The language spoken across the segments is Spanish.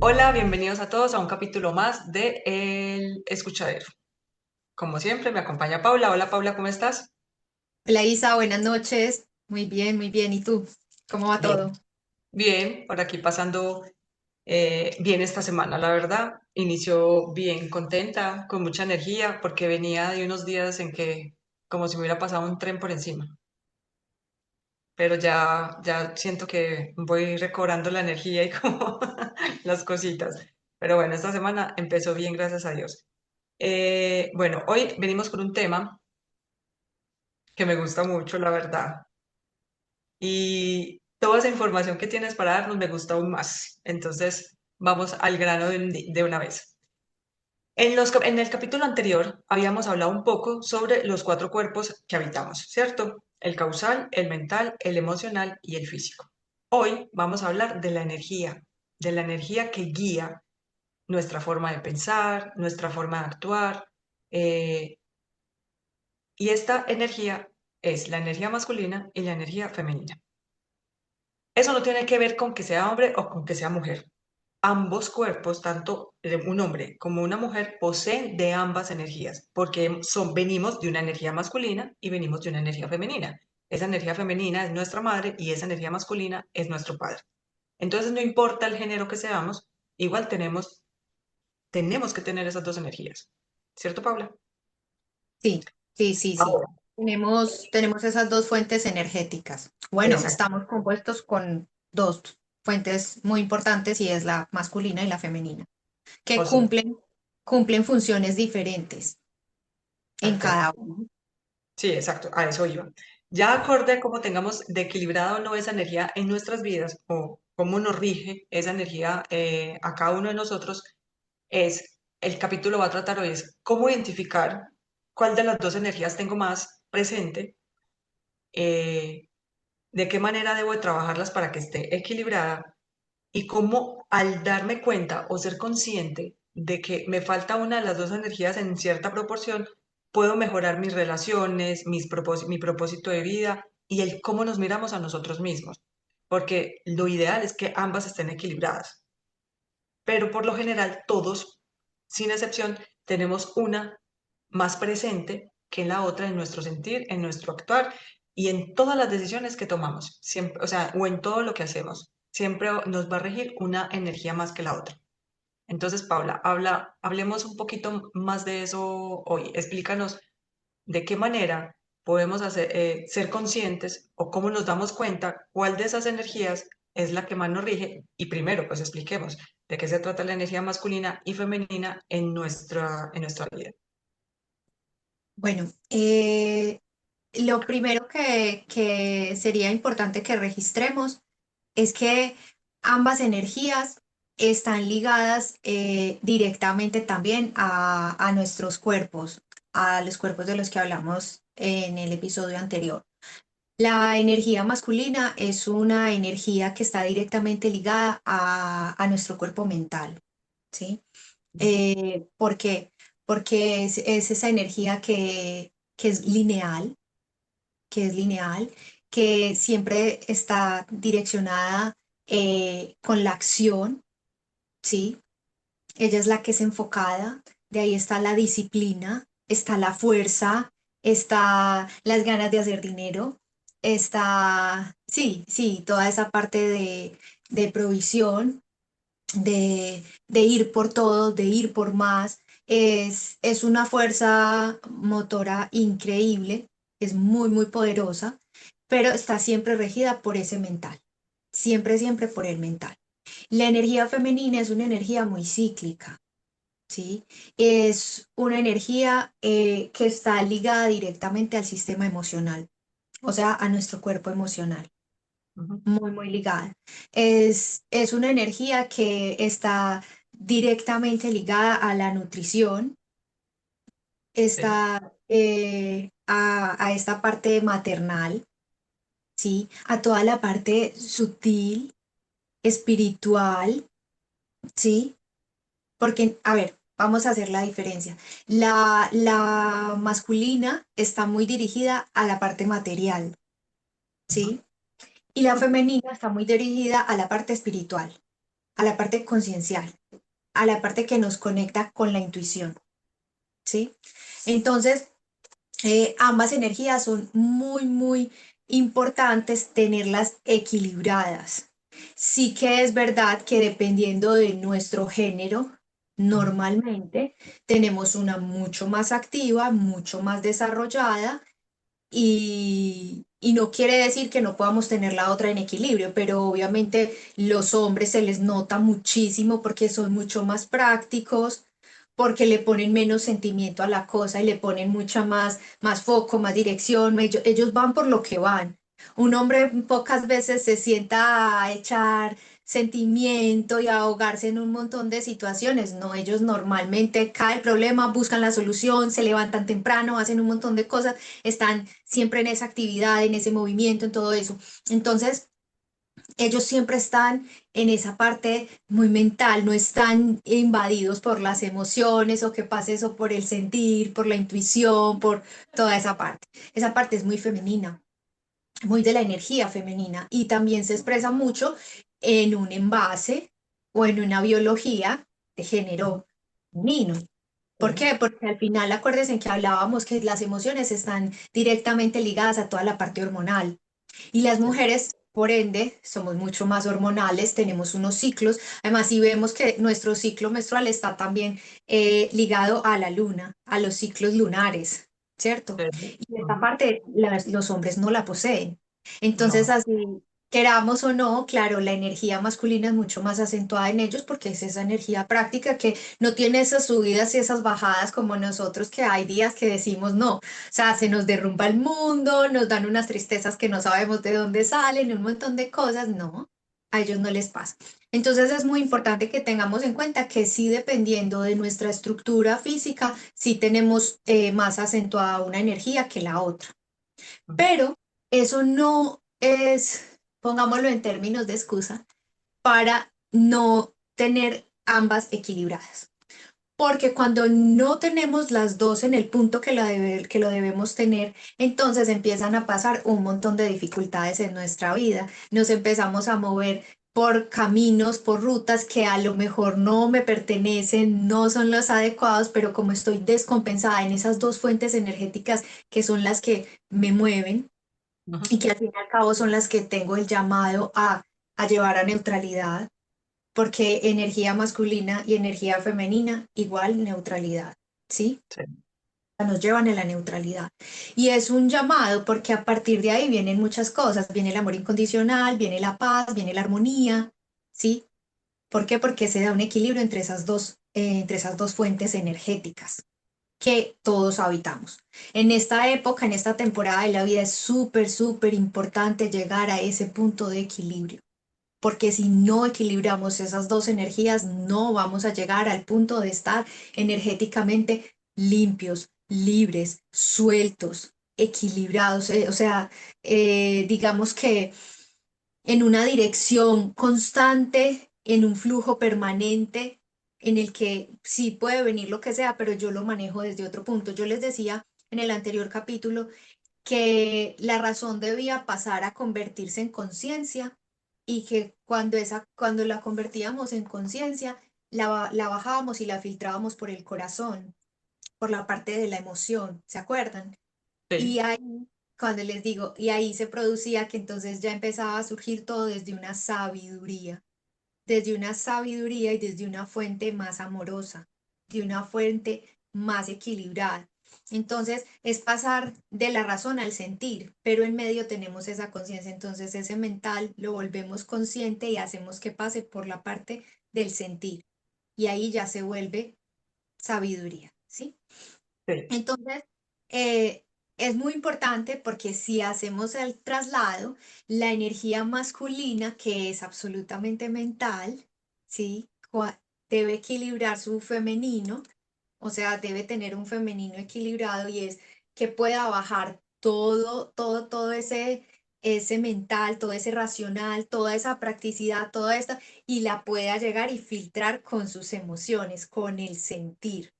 Hola, bienvenidos a todos a un capítulo más de El Escuchadero. Como siempre, me acompaña Paula. Hola Paula, ¿cómo estás? Hola Isa, buenas noches. Muy bien, muy bien. ¿Y tú? ¿Cómo va todo? Bien. Bien, por aquí pasando bien esta semana, la verdad. Inició bien, contenta, con mucha energía, porque venía de unos días en que como si me hubiera pasado un tren por encima. Pero ya siento que voy recobrando la energía y como las cositas. Pero bueno, esta semana empezó bien, gracias a Dios. Bueno, hoy venimos con un tema que me gusta mucho, la verdad. Y toda esa información que tienes para darnos me gusta aún más. Entonces, vamos al grano de una vez. En el capítulo anterior habíamos hablado un poco sobre los cuatro cuerpos que habitamos, ¿cierto? El causal, el mental, el emocional y el físico. Hoy vamos a hablar de la energía que guía nuestra forma de pensar, nuestra forma de actuar, eh, y esta energía es la energía masculina y la energía femenina. Eso no tiene que ver con que sea hombre o con que sea mujer. Ambos cuerpos, tanto un hombre como una mujer, poseen de ambas energías, porque venimos de una energía masculina y venimos de una energía femenina. Esa energía femenina es nuestra madre y esa energía masculina es nuestro padre. Entonces, no importa el género que seamos, igual tenemos que tener esas dos energías. ¿Cierto, Paula? Sí, sí, sí, sí. Ahora, Tenemos esas dos fuentes energéticas. Bueno, exacto. estamos compuestos con dos fuentes muy importantes y es la masculina y la femenina, que O sea, cumplen funciones diferentes en perfecto. cada uno. Sí, exacto, a eso iba. Ya acorde a cómo tengamos de equilibrada o no esa energía en nuestras vidas o cómo nos rige esa energía a cada uno de nosotros, el capítulo va a tratar hoy es cómo identificar cuál de las dos energías tengo más presente, eh, de qué manera debo de trabajarlas para que esté equilibrada y cómo al darme cuenta o ser consciente de que me falta una de las dos energías en cierta proporción, puedo mejorar mis relaciones, mi propósito de vida y el cómo nos miramos a nosotros mismos. Porque lo ideal es que ambas estén equilibradas. Pero por lo general todos, sin excepción, tenemos una más presente que la otra en nuestro sentir, en nuestro actuar y en todas las decisiones que tomamos, siempre, o sea, o en todo lo que hacemos. Siempre nos va a regir una energía más que la otra. Entonces, Paula, hablemos un poquito más de eso hoy. Explícanos de qué manera podemos ser conscientes o cómo nos damos cuenta cuál de esas energías es la que más nos rige. Y primero, pues expliquemos de qué se trata la energía masculina y femenina en nuestra vida. Bueno, lo primero que sería importante que registremos es que ambas energías están ligadas directamente también a nuestros cuerpos, a los cuerpos de los que hablamos en el episodio anterior. La energía masculina es una energía que está directamente ligada a nuestro cuerpo mental, ¿sí? ¿Por qué? Porque es esa energía que es lineal, que es lineal, que siempre está direccionada con la acción, ¿sí? Ella es la que es enfocada, de ahí está la disciplina, está la fuerza, está las ganas de hacer dinero, está, sí, sí, toda esa parte de provisión, de ir por todo, de ir por más. Es una fuerza motora increíble, es muy, muy poderosa, pero está siempre regida por ese mental, siempre, siempre por el mental. La energía femenina es una energía muy cíclica, ¿sí? Es una energía que está ligada directamente al sistema emocional, o sea, a nuestro cuerpo emocional, Ujú. muy, muy ligada. Es una energía que está directamente ligada a la nutrición, Sí, está a esta parte maternal, ¿sí? A toda la parte sutil, espiritual, ¿sí? Porque, a ver, vamos a hacer la diferencia. La masculina está muy dirigida a la parte material, ujú, ¿sí? Y la femenina está muy dirigida a la parte espiritual, a la parte conciencial, a la parte que nos conecta con la intuición, ¿sí? Entonces, ambas energías son muy, muy importantes tenerlas equilibradas. Sí que es verdad que dependiendo de nuestro género, Ujú. normalmente tenemos una mucho más activa, mucho más desarrollada y no quiere decir que no podamos tener la otra en equilibrio, pero obviamente los hombres se les nota muchísimo porque son mucho más prácticos, porque le ponen menos sentimiento a la cosa y le ponen mucha más foco, más dirección. Ellos van por lo que van. Un hombre pocas veces se sienta a echar sentimiento y a ahogarse en un montón de situaciones. No, ellos normalmente cae el problema, buscan la solución, se levantan temprano, hacen un montón de cosas, están siempre en esa actividad, en ese movimiento, en todo eso. Entonces, ellos siempre están en esa parte muy mental, no están invadidos por las emociones o que pase eso por el sentir, por la intuición, por toda esa parte. Esa parte es muy femenina, muy de la energía femenina y también se expresa mucho en un envase o en una biología de género femenino. ¿Por Sí, qué? Porque al final acuérdense que hablábamos que las emociones están directamente ligadas a toda la parte hormonal. Y las sí, mujeres, por ende, somos mucho más hormonales, tenemos unos ciclos. Además, si vemos que nuestro ciclo menstrual está también ligado a la luna, a los ciclos lunares, ¿cierto? sí. Y esta Ujú. parte los hombres no la poseen. Entonces, No. así queramos o no, claro, la energía masculina es mucho más acentuada en ellos porque es esa energía práctica que no tiene esas subidas y esas bajadas como nosotros, que hay días que decimos no. O sea, se nos derrumba el mundo, nos dan unas tristezas que no sabemos de dónde salen, un montón de cosas. No, a ellos no les pasa. Entonces es muy importante que tengamos en cuenta que sí, dependiendo de nuestra estructura física, sí tenemos más acentuada una energía que la otra. Ujú. Pero eso no es, pongámoslo en términos de excusa, para no tener ambas equilibradas. Porque cuando no tenemos las dos en el punto que lo debemos tener, entonces empiezan a pasar un montón de dificultades en nuestra vida. Nos empezamos a mover por caminos, por rutas que a lo mejor no me pertenecen, no son los adecuados, pero como estoy descompensada en esas dos fuentes energéticas que son las que me mueven y Ujú. que al fin y al cabo son las que tengo el llamado a llevar a neutralidad, porque energía masculina y energía femenina igual neutralidad, ¿sí? Sí, Nos llevan a la neutralidad. Y es un llamado porque a partir de ahí vienen muchas cosas, viene el amor incondicional, viene la paz, viene la armonía, ¿sí? ¿Por qué? Porque se da un equilibrio entre esas dos fuentes energéticas que todos habitamos. En esta época, en esta temporada de la vida es súper, súper importante llegar a ese punto de equilibrio, porque si no equilibramos esas dos energías, no vamos a llegar al punto de estar energéticamente limpios, libres, sueltos, equilibrados. O sea, digamos que en una dirección constante, en un flujo permanente, en el que sí puede venir lo que sea, pero yo lo manejo desde otro punto. Yo les decía en el anterior capítulo que la razón debía pasar a convertirse en conciencia y que cuando la convertíamos en conciencia, la bajábamos y la filtrábamos por el corazón, por la parte de la emoción, ¿se acuerdan? Y sí, ahí, cuando les digo, y ahí se producía que entonces ya empezaba a surgir todo desde una sabiduría y desde una fuente más amorosa, de una fuente más equilibrada. Entonces es pasar de la razón al sentir, pero en medio tenemos esa conciencia. Entonces ese mental lo volvemos consciente y hacemos que pase por la parte del sentir. Y ahí ya se vuelve sabiduría, ¿sí? sí, Entonces, es muy importante porque si hacemos el traslado, la energía masculina, que es absolutamente mental, ¿sí? Debe equilibrar su femenino, o sea, debe tener un femenino equilibrado y es que pueda bajar todo ese mental, todo ese racional, toda esa practicidad, toda esta, y la pueda llegar y filtrar con sus emociones, con el sentir.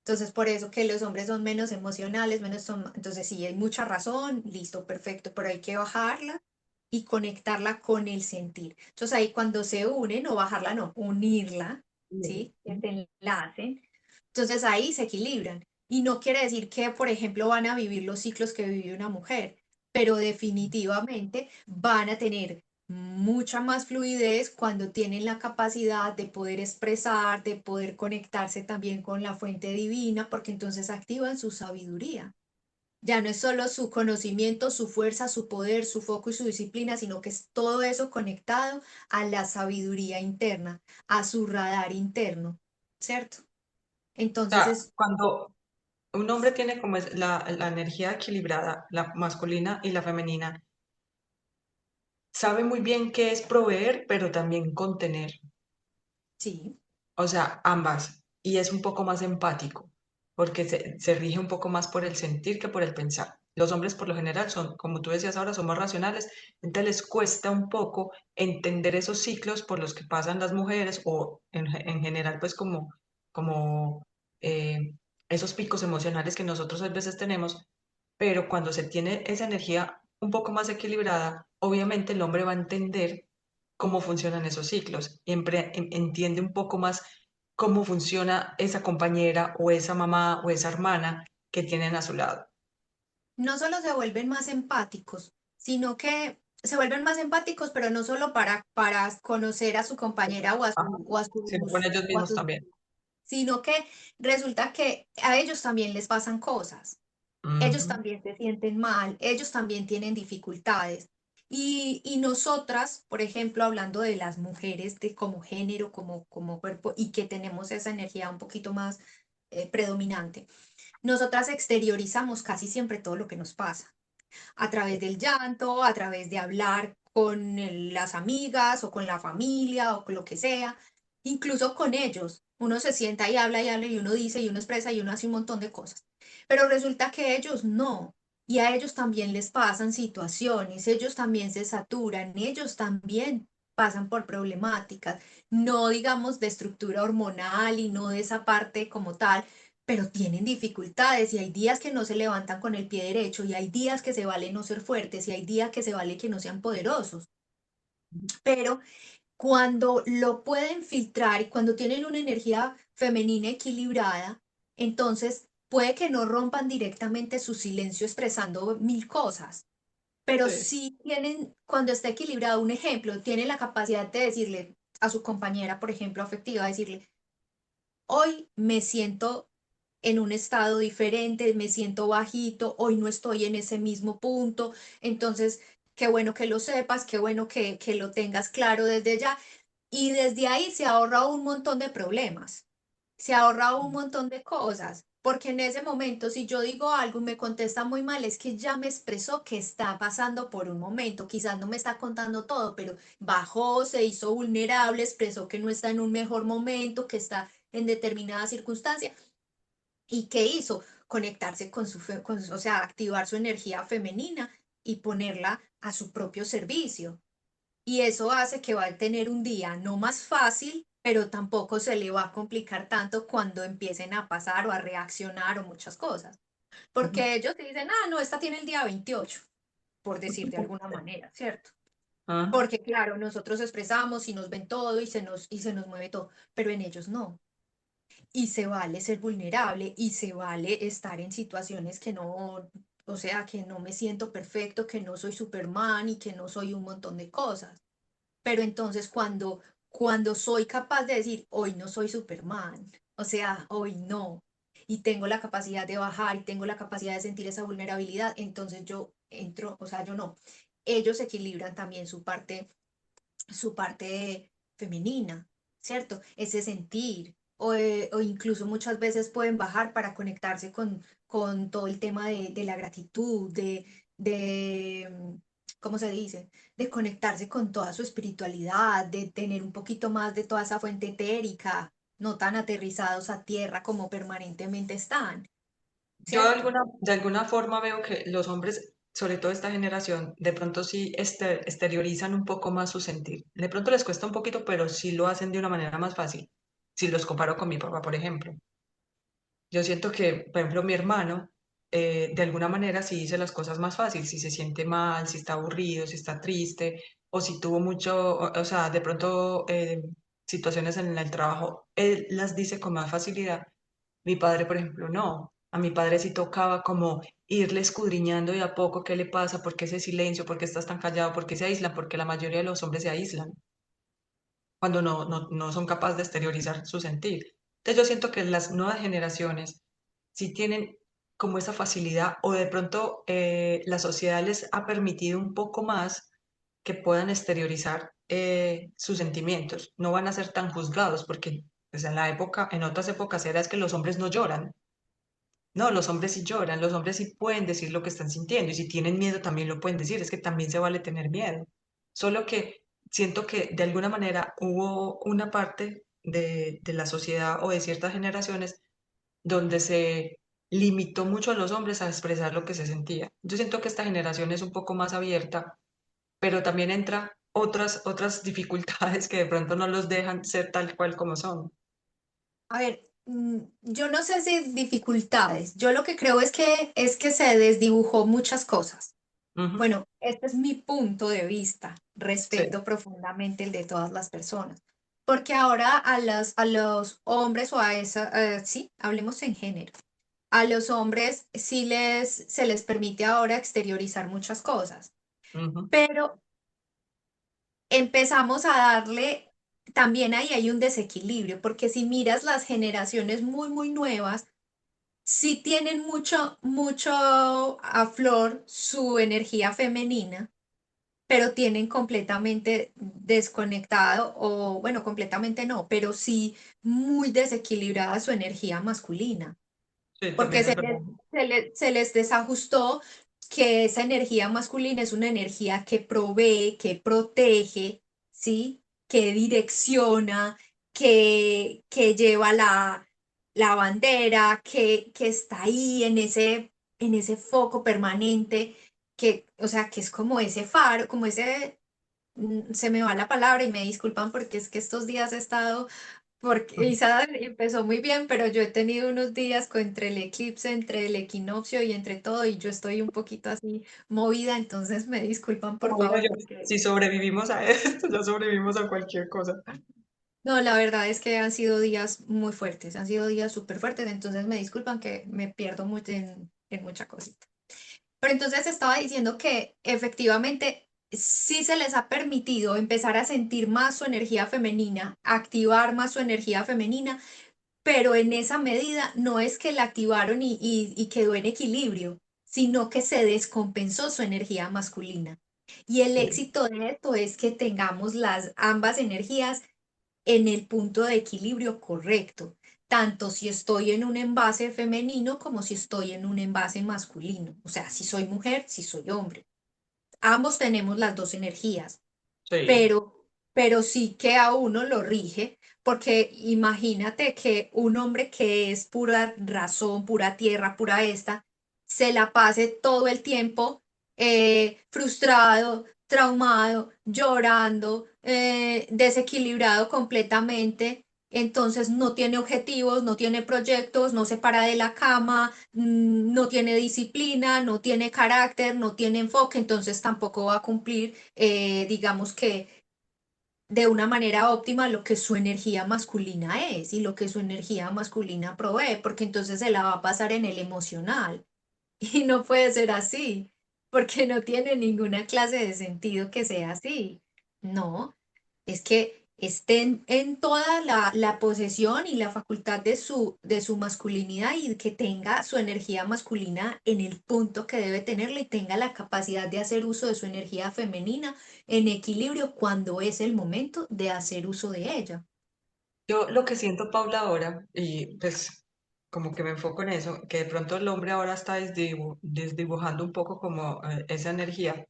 Entonces, por eso que los hombres son menos emocionales, entonces sí, hay mucha razón, listo, perfecto, pero hay que bajarla y conectarla con el sentir. Entonces ahí cuando se unen, no bajarla, no, unirla, Bien. ¿sí? Que se enlacen. Entonces ahí se equilibran. Y no quiere decir que, por ejemplo, van a vivir los ciclos que vive una mujer, pero definitivamente van a tener mucha más fluidez cuando tienen la capacidad de poder expresar, de poder conectarse también con la fuente divina, porque entonces activan su sabiduría. Ya no es solo su conocimiento, su fuerza, su poder, su foco y su disciplina, sino que es todo eso conectado a la sabiduría interna, a su radar interno, ¿cierto? O Entonces sea, es, cuando un hombre tiene como es la energía equilibrada, la masculina y la femenina, sabe muy bien qué es proveer, pero también contener. sí, O sea, ambas. Y es un poco más empático, porque se rige un poco más por el sentir que por el pensar. Los hombres por lo general son, como tú decías ahora, son más racionales, entonces les cuesta un poco entender esos ciclos por los que pasan las mujeres o en general, pues como eh, esos picos emocionales que nosotros a veces tenemos, pero cuando se tiene esa energía un poco más equilibrada, obviamente el hombre va a entender cómo funcionan esos ciclos y entiende un poco más cómo funciona esa compañera o esa mamá o esa hermana que tienen a su lado. no solo se vuelven más empáticos, sino que se vuelven más empáticos, pero no solo para conocer a su compañera Ajá. Sino con ellos o a mismos sus, también. sino que resulta que a ellos también les pasan cosas. Ellos Ujú. también se sienten mal, ellos también tienen dificultades. Y nosotras, por ejemplo, hablando de las mujeres de como género, como cuerpo, y que tenemos esa energía un poquito más predominante, nosotras exteriorizamos casi siempre todo lo que nos pasa, a través del llanto, a través de hablar con las amigas o con la familia o con lo que sea, incluso con ellos. Uno se sienta y habla y uno dice y uno expresa y uno hace un montón de cosas. Pero resulta que ellos no. Y a ellos también les pasan situaciones, ellos también se saturan, ellos también pasan por problemáticas, no digamos de estructura hormonal y no de esa parte como tal, pero tienen dificultades y hay días que no se levantan con el pie derecho y hay días que se vale no ser fuertes y hay días que se vale que no sean poderosos. Pero cuando lo pueden filtrar y cuando tienen una energía femenina equilibrada, entonces puede que no rompan directamente su silencio expresando mil cosas, pero Sí. sí tienen, cuando está equilibrado, un ejemplo, tienen la capacidad de decirle a su compañera, por ejemplo, afectiva, decirle, hoy me siento en un estado diferente, me siento bajito, hoy no estoy en ese mismo punto, entonces qué bueno que lo sepas, qué bueno que lo tengas claro desde ya. Y desde ahí se ahorra un montón de problemas, se ahorra un montón de cosas, porque en ese momento si yo digo algo y me contesta muy mal, es que ya me expresó que está pasando por un momento, quizás no me está contando todo, pero bajó, se hizo vulnerable, expresó que no está en un mejor momento, que está en determinada circunstancia. ¿Y qué hizo? Conectarse con o sea, activar su energía femenina y ponerla a su propio servicio. Y eso hace que va a tener un día no más fácil, pero tampoco se le va a complicar tanto cuando empiecen a pasar o a reaccionar o muchas cosas. Ujú. Porque ellos te dicen, ah, no, esta tiene el día 28 por decir de alguna manera, ¿cierto? Ah, Porque claro, nosotros expresamos y nos ven todo y se nos mueve todo, pero en ellos no. Y se vale ser vulnerable y se vale estar en situaciones que no, o sea, que no me siento perfecto, que no soy Superman y que no soy un montón de cosas. Pero entonces cuando soy capaz de decir, hoy no soy Superman, o sea, hoy no, y tengo la capacidad de bajar y tengo la capacidad de sentir esa vulnerabilidad, entonces yo entro, o sea, yo no. Ellos equilibran también su parte femenina, ¿cierto? Ese sentir. O incluso muchas veces pueden bajar para conectarse con todo el tema de la gratitud, ¿cómo se dice? De conectarse con toda su espiritualidad, de tener un poquito más de toda esa fuente etérica, no tan aterrizados a tierra como permanentemente están, yo ¿cierto? de alguna forma veo que los hombres, sobre todo esta generación, de pronto sí exteriorizan un poco más su sentir. De pronto les cuesta un poquito, pero sí lo hacen de una manera más fácil. Si los comparo con mi papá, por ejemplo. Yo siento que, por ejemplo, mi hermano, de alguna manera sí dice las cosas más fácil, si se siente mal, si está aburrido, si está triste, o si tuvo mucho, o sea, de pronto situaciones en el trabajo, él las dice con más facilidad. Mi padre, por ejemplo, no. A mi padre sí tocaba como irle escudriñando de a poco qué le pasa, por qué ese silencio, por qué estás tan callado, por qué se aíslan, porque la mayoría de los hombres se aíslan cuando no son capaces de exteriorizar su sentir. Entonces yo siento que las nuevas generaciones sí tienen como esa facilidad o de pronto la sociedad les ha permitido un poco más que puedan exteriorizar sus sentimientos. No van a ser tan juzgados porque pues, en la época, en otras épocas era es que los hombres no lloran. No, los hombres sí lloran, los hombres sí pueden decir lo que están sintiendo y si tienen miedo también lo pueden decir, es que también se vale tener miedo. Solo que siento que de alguna manera hubo una parte de la sociedad o de ciertas generaciones donde se limitó mucho a los hombres a expresar lo que se sentía. Yo siento que esta generación es un poco más abierta, pero también entra otras dificultades que de pronto no los dejan ser tal cual como son. A ver, yo no sé si dificultades. Yo lo que creo es que se desdibujó muchas cosas. Ujú. Bueno, este es mi punto de vista. Sí. Respeto profundamente el de todas las personas. Porque ahora a los hombres o a esa, sí, hablemos en género. A los hombres sí se les permite ahora exteriorizar muchas cosas. Ujú. Pero empezamos a darle, también ahí hay un desequilibrio, porque si miras las generaciones muy, muy nuevas, sí tienen mucho, mucho a flor su energía femenina, pero tienen completamente desconectado, o bueno, completamente no, pero sí muy desequilibrada su energía masculina, Sí, porque también es verdad. se les desajustó que esa energía masculina es una energía que provee, que protege, ¿sí? Que direcciona, que lleva la bandera, que está ahí en ese foco permanente, que, o sea, que es como ese faro, como ese, se me va la palabra y me disculpan porque es que estos días he estado porque Ujú. Isabel empezó muy bien, pero yo he tenido unos días entre el eclipse, entre el equinoccio y entre todo, y yo estoy un poquito así movida, entonces me disculpan por Como digo favor, yo, porque si sobrevivimos a esto, ya sobrevivimos a cualquier cosa. no, la verdad es que han sido días muy fuertes, han sido días súper fuertes, entonces me disculpan que me pierdo mucho en mucha cosita. Pero entonces estaba diciendo que efectivamente sí se les ha permitido empezar a sentir más su energía femenina, activar más su energía femenina, pero en esa medida no es que la activaron y quedó en equilibrio, sino que se descompensó su energía masculina. Y el Sí, éxito de esto es que tengamos las ambas energías en el punto de equilibrio correcto, tanto si estoy en un envase femenino como si estoy en un envase masculino, o sea, si soy mujer, si soy hombre. Ambos tenemos las dos energías, sí, pero sí que a uno lo rige, porque imagínate que un hombre que es pura razón, pura tierra, pura esta, se la pase todo el tiempo frustrado, traumado, llorando, desequilibrado completamente. Entonces no tiene objetivos, no tiene proyectos, no se para de la cama, no tiene disciplina, no tiene carácter, no tiene enfoque, entonces tampoco va a cumplir, digamos que de una manera óptima lo que su energía masculina es y lo que su energía masculina provee, porque entonces se la va a pasar en el emocional. Y no puede ser así, porque no tiene ninguna clase de sentido que sea así. No, es que estén en toda la posesión y la facultad de su masculinidad y que tenga su energía masculina en el punto que debe tenerla y tenga la capacidad de hacer uso de su energía femenina en equilibrio cuando es el momento de hacer uso de ella. yo lo que siento, Paula, ahora, y pues como que me enfoco en eso, que de pronto el hombre ahora está desdibujando un poco como esa energía.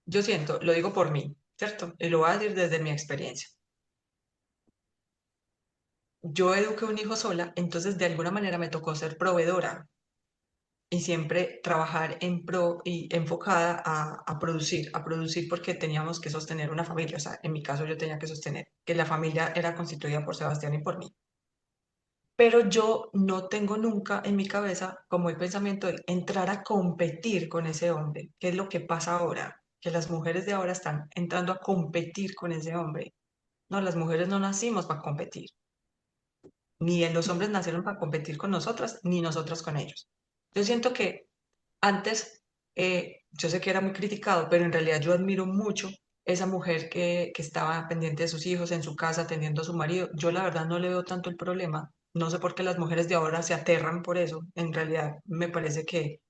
Yo siento, lo digo por mí, ¿cierto? Y lo voy a decir desde mi experiencia. Yo eduqué un hijo sola, entonces de alguna manera me tocó ser proveedora y siempre trabajar en pro y enfocada a producir porque teníamos que sostener una familia. O sea, en mi caso yo tenía que sostener que la familia era constituida por Sebastián y por mí. pero yo no tengo nunca en mi cabeza como el pensamiento de entrar a competir con ese hombre, que es lo que pasa ahora, que las mujeres de ahora están entrando a competir con ese hombre. No, las mujeres no nacimos para competir, ni los hombres nacieron para competir con nosotras, ni nosotras con ellos. Yo siento que antes, yo sé que era muy criticado, pero en realidad yo admiro mucho esa mujer que estaba pendiente de sus hijos en su casa, atendiendo a su marido. Yo la verdad no le veo tanto el problema. No sé por qué las mujeres de ahora se aterran por eso. En realidad me parece que,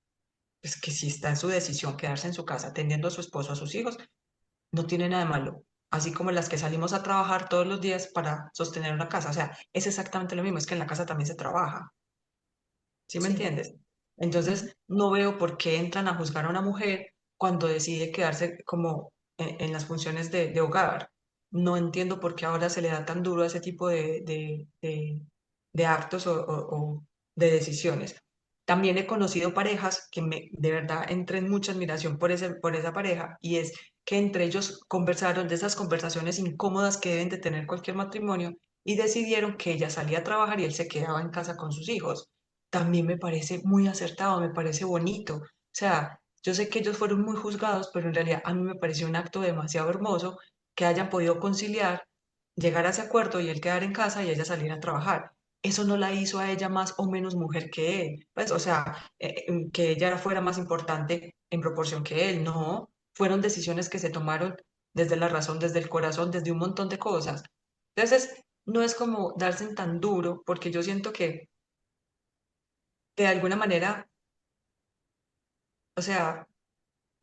pues, que si está en su decisión quedarse en su casa atendiendo a su esposo, a sus hijos, no tiene nada de malo. Así como las que salimos a trabajar todos los días para sostener una casa. O sea, es exactamente lo mismo, es que en la casa también se trabaja. ¿Sí me Sí. entiendes? Ujú. Entonces, no veo por qué entran a juzgar a una mujer cuando decide quedarse como en las funciones de hogar. No entiendo por qué ahora se le da tan duro a ese tipo de actos o de decisiones. También he conocido parejas que de verdad entré en mucha admiración por esa pareja y es que entre ellos conversaron de esas conversaciones incómodas que deben de tener cualquier matrimonio y decidieron que ella salía a trabajar y él se quedaba en casa con sus hijos. También me parece muy acertado, me parece bonito. O sea, yo sé que ellos fueron muy juzgados, pero en realidad a mí me pareció un acto demasiado hermoso que hayan podido conciliar, llegar a ese acuerdo y él quedar en casa y ella salir a trabajar. Eso no la hizo a ella más o menos mujer que él. Pues, o sea, que ella fuera más importante en proporción que él. No, fueron decisiones que se tomaron desde la razón, desde el corazón, desde un montón de cosas. Entonces, no es como darse en tan duro, porque yo siento que de alguna manera, o sea,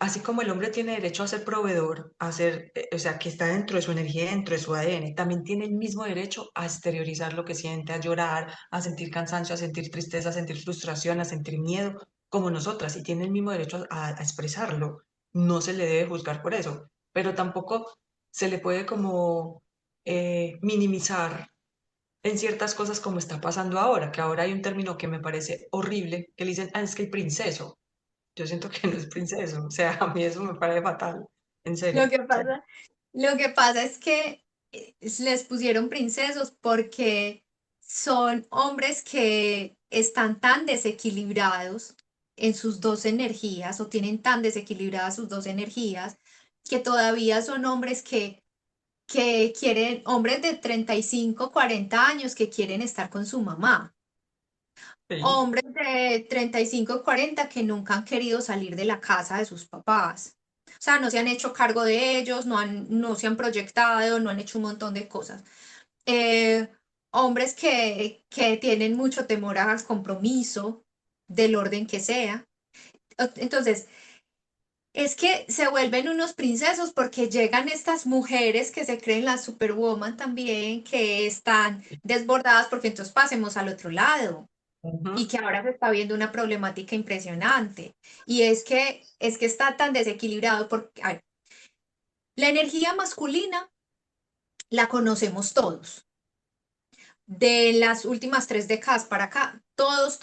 así como el hombre tiene derecho a ser proveedor, a ser, o sea, que está dentro de su energía, dentro de su ADN, también tiene el mismo derecho a exteriorizar lo que siente, a llorar, a sentir cansancio, a sentir tristeza, a sentir frustración, a sentir miedo, como nosotras, y tiene el mismo derecho a expresarlo. No se le debe juzgar por eso, pero tampoco se le puede como minimizar en ciertas cosas como está pasando ahora, que ahora hay un término que me parece horrible, que le dicen, ah, es que el princeso. Yo siento que no es princeso, o sea, a mí eso me parece fatal, en serio. Lo que O sea, pasa, lo que pasa es que les pusieron princesos porque son hombres que están tan desequilibrados en sus dos energías o tienen tan desequilibradas sus dos energías que todavía son hombres que quieren, hombres de 35 40 años que quieren estar con su mamá, sí, hombres de 35 40 que nunca han querido salir de la casa de sus papás. O sea, no se han hecho cargo de ellos, no se han proyectado, no han hecho un montón de cosas. Eh, Hombres que tienen mucho temor al compromiso, del orden que sea. Entonces, es que se vuelven unos princesos porque llegan estas mujeres que se creen las superwoman también, que están desbordadas, porque entonces pasemos al otro lado y ujú, que ahora se está viendo una problemática impresionante. Y es que está tan desequilibrado porque a ver, la energía masculina la conocemos todos. De las últimas 3 décadas para acá, todos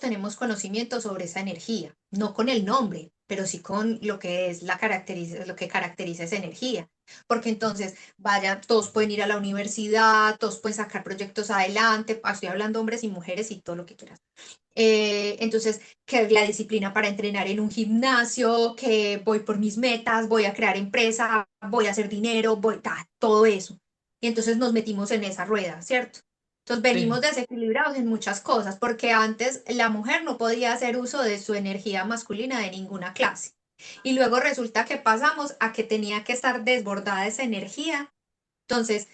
tenemos conocimiento sobre esa energía, no con el nombre, pero sí con lo que es lo que caracteriza esa energía. Porque entonces, vaya, todos pueden ir a la universidad, todos pueden sacar proyectos adelante, estoy hablando hombres y mujeres y todo lo que quieras. Entonces, que la disciplina para entrenar en un gimnasio, que voy por mis metas, voy a crear empresa, voy a hacer dinero, todo eso. Y entonces nos metimos en esa rueda, ¿cierto? Entonces venimos sí, desequilibrados en muchas cosas, porque antes la mujer no podía hacer uso de su energía masculina de ninguna clase. Y luego resulta que pasamos a que tenía que estar desbordada esa energía. Entonces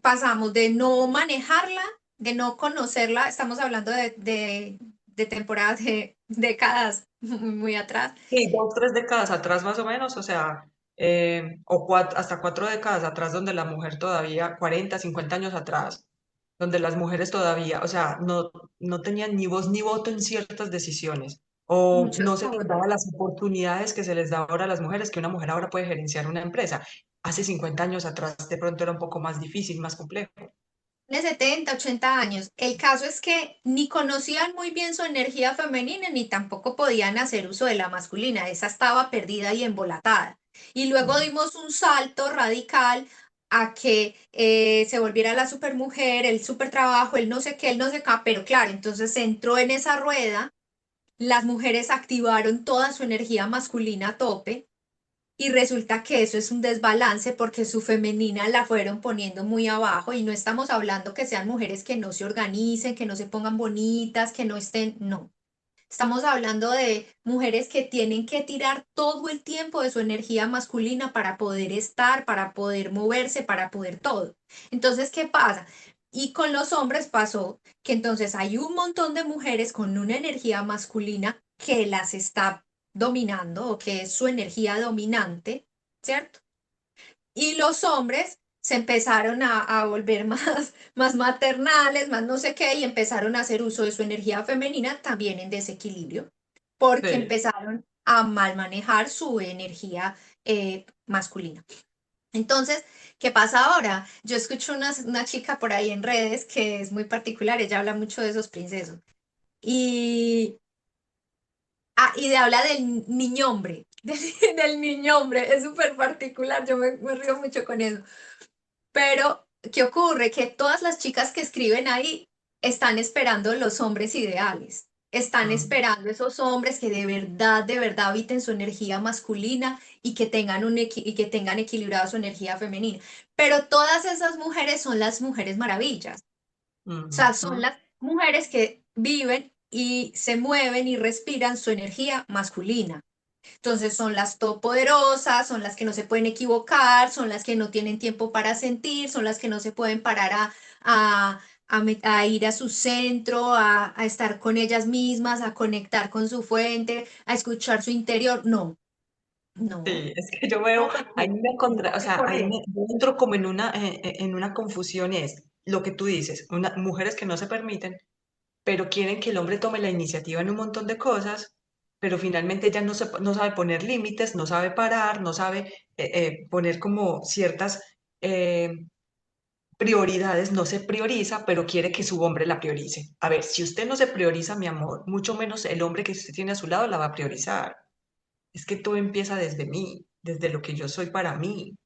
pasamos de no manejarla, de no conocerla, estamos hablando de temporadas de décadas muy atrás. sí, 2, 3 décadas atrás más o menos, o sea, o hasta 4 décadas atrás, donde la mujer todavía, 40, 50 años atrás, donde las mujeres todavía, o sea, no tenían ni voz ni voto en ciertas decisiones, o Muchas no se les cosas. daba las oportunidades que se les da ahora a las mujeres, que una mujer ahora puede gerenciar una empresa. Hace 50 años atrás de pronto era un poco más difícil, más complejo. De 70, 80 años. El caso es que ni conocían muy bien su energía femenina ni tampoco podían hacer uso de la masculina. Esa estaba perdida y embolatada. Y luego dimos un salto radical a que se volviera la supermujer, el supertrabajo, el no sé qué, el no sé qué, pero claro, entonces se entró en esa rueda, las mujeres activaron toda su energía masculina a tope y resulta que eso es un desbalance porque su femenina la fueron poniendo muy abajo y no estamos hablando que sean mujeres que no se organicen, que no se pongan bonitas, que no estén, no. Estamos hablando de mujeres que tienen que tirar todo el tiempo de su energía masculina para poder estar, para poder moverse, para poder todo. Entonces, ¿qué pasa? Y con los hombres pasó que entonces hay un montón de mujeres con una energía masculina que las está dominando o que es su energía dominante, ¿cierto? Y los hombres se empezaron a volver más maternales, más no sé qué, y empezaron a hacer uso de su energía femenina también en desequilibrio, porque Sí. empezaron a mal manejar su energía masculina. Entonces, ¿qué pasa ahora? Yo escucho una chica por ahí en redes que es muy particular, ella habla mucho de esos princesos. Y, y de habla del niño hombre, del niño hombre, es súper particular, yo me río mucho con eso. Pero, ¿qué ocurre? Que todas las chicas que escriben ahí están esperando los hombres ideales. Están Mm, esperando esos hombres que de verdad habiten su energía masculina y que tengan, y que tengan equilibrada su energía femenina. Pero todas esas mujeres son las mujeres maravillas. O sea, son mm. las mujeres que viven y se mueven y respiran su energía masculina. Entonces son las todopoderosas, son las que no se pueden equivocar, son las que no tienen tiempo para sentir, son las que no se pueden parar a ir a su centro, a estar con ellas mismas, a conectar con su fuente, a escuchar su interior. No, no, Sí, es que yo veo, no, ahí porque me tengo o que sea, ahí correr. me yo entro como en una confusión y es lo que tú dices, mujeres que no se permiten, pero quieren que el hombre tome la iniciativa en un montón de cosas, pero finalmente ella no sabe poner límites, no sabe parar, no sabe poner como ciertas eh, prioridades, no se prioriza, pero quiere que su hombre la priorice. A ver, si usted no se prioriza, mi amor, mucho menos el hombre que usted tiene a su lado la va a priorizar. Es que todo empieza desde mí, desde lo que yo soy para mí.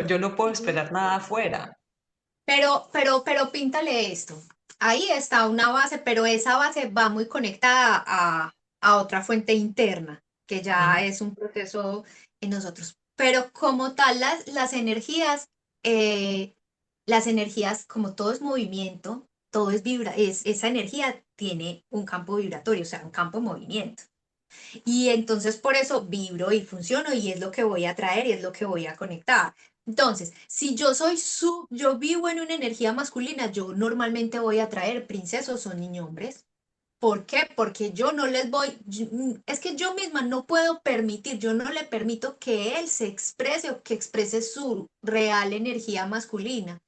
Yo no puedo esperar nada afuera. Pero píntale esto. Ahí está una base, pero esa base va muy conectada a otra fuente interna, que ya Mm, es un proceso en nosotros. Pero como tal, eh, las energías, como todo es movimiento, todo es esa energía tiene un campo vibratorio, o sea, un campo de movimiento. Y entonces por eso vibro y funciono y es lo que voy a traer y es lo que voy a conectar. Entonces, si yo vivo en una energía masculina, yo normalmente voy a traer princesos o niños hombres. ¿Por qué? Porque yo no les voy, es que yo misma no puedo permitir, yo no le permito que él se exprese o que exprese su real energía masculina.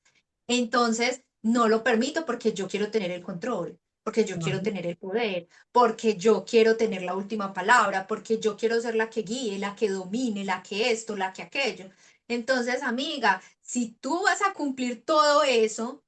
Entonces, no lo permito porque yo quiero tener el control, porque yo quiero ujú. tener el poder, porque yo quiero tener la última palabra, porque yo quiero ser la que guíe, la que domine, la que esto, la que aquello. Entonces, amiga, si tú vas a cumplir todo eso,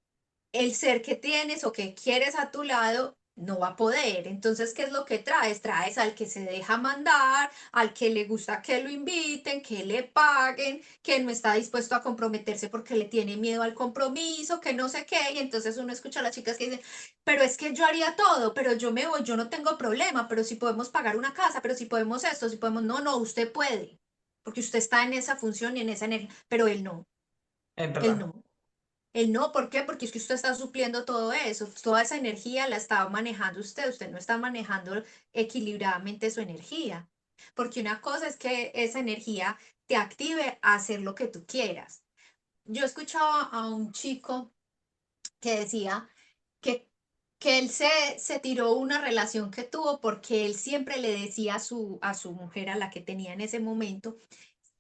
el ser que tienes o que quieres a tu lado no va a poder. Entonces, ¿qué es lo que traes? Traes al que se deja mandar, al que le gusta que lo inviten, que le paguen, que no está dispuesto a comprometerse porque le tiene miedo al compromiso, que no sé qué. Y entonces uno escucha a las chicas que dicen, pero es que yo haría todo, pero yo me voy, yo no tengo problema, pero si podemos pagar una casa, pero si podemos esto, si podemos, no, no, usted puede, porque usted está en esa función y en esa energía, pero Es él verdad. no. El no, ¿por qué? Porque es que usted está supliendo todo eso, toda esa energía la está manejando usted, usted no está manejando equilibradamente su energía. Porque una cosa es que esa energía te active a hacer lo que tú quieras. Yo escuchaba a un chico que decía que, que él se tiró una relación que tuvo porque él siempre le decía a su mujer, a la que tenía en ese momento,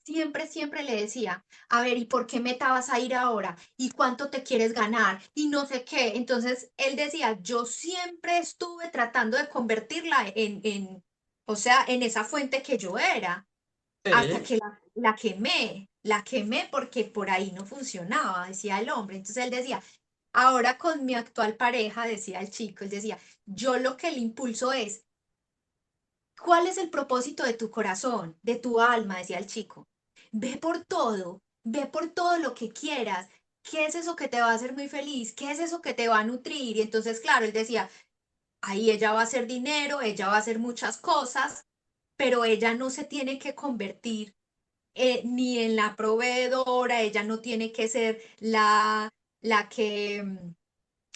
siempre le decía, a ver, ¿y por qué meta vas a ir ahora? ¿Y cuánto te quieres ganar? Y no sé qué. Entonces él decía, yo siempre estuve tratando de convertirla o sea, en esa fuente que yo era, hasta Sí. que la quemé porque por ahí no funcionaba, decía el hombre. Entonces él decía, ahora con mi actual pareja, decía el chico, él decía, yo lo que le impulso es, ¿cuál es el propósito de tu corazón, de tu alma? Decía el chico. Ve por todo, ve por todo lo que quieras. ¿Qué es eso que te va a hacer muy feliz? ¿Qué es eso que te va a nutrir? Y entonces, claro, él decía, ahí ella va a hacer dinero, ella va a hacer muchas cosas, pero ella no se tiene que convertir ni en la proveedora, ella no tiene que ser la que,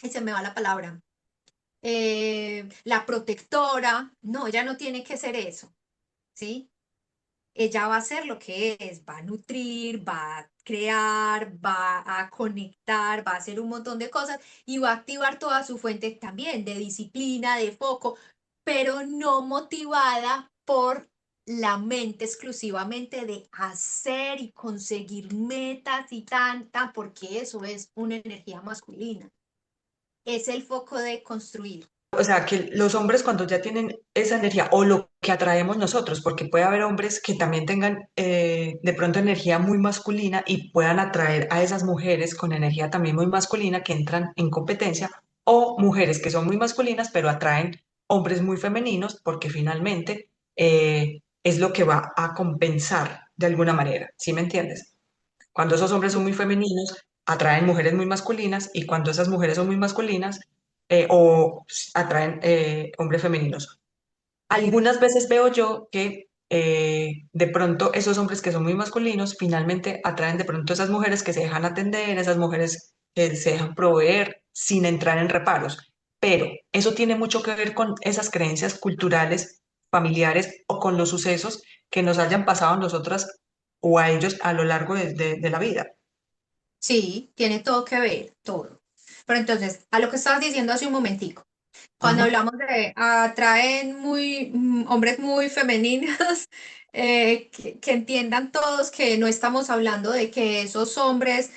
y se me va la palabra, la protectora, no, ella no tiene que ser eso, ¿sí? Ella va a hacer lo que es, va a nutrir, va a crear, va a conectar, va a hacer un montón de cosas y va a activar toda su fuente también de disciplina, de foco, pero no motivada por la mente exclusivamente de hacer y conseguir metas y tanta, porque eso es una energía masculina. Es el foco de construir. O sea, que los hombres cuando ya tienen esa energía o lo que atraemos nosotros, porque puede haber hombres que también tengan de pronto energía muy masculina y puedan atraer a esas mujeres con energía también muy masculina que entran en competencia, o mujeres que son muy masculinas pero atraen hombres muy femeninos porque finalmente es lo que va a compensar de alguna manera, ¿sí me entiendes? Cuando esos hombres son muy femeninos, atraen mujeres muy masculinas y cuando esas mujeres son muy masculinas, atraen hombres femeninos. Algunas veces veo yo que de pronto esos hombres que son muy masculinos finalmente atraen de pronto esas mujeres que se dejan atender, esas mujeres que se dejan proveer sin entrar en reparos. Pero eso tiene mucho que ver con esas creencias culturales, familiares o con los sucesos que nos hayan pasado a nosotras o a ellos a lo largo de la vida. Sí, tiene todo que ver, todo. Pero entonces, a lo que estabas diciendo hace un momentico. Cuando Ajá. hablamos de atraen hombres muy femeninos, que entiendan todos que no estamos hablando de que esos hombres,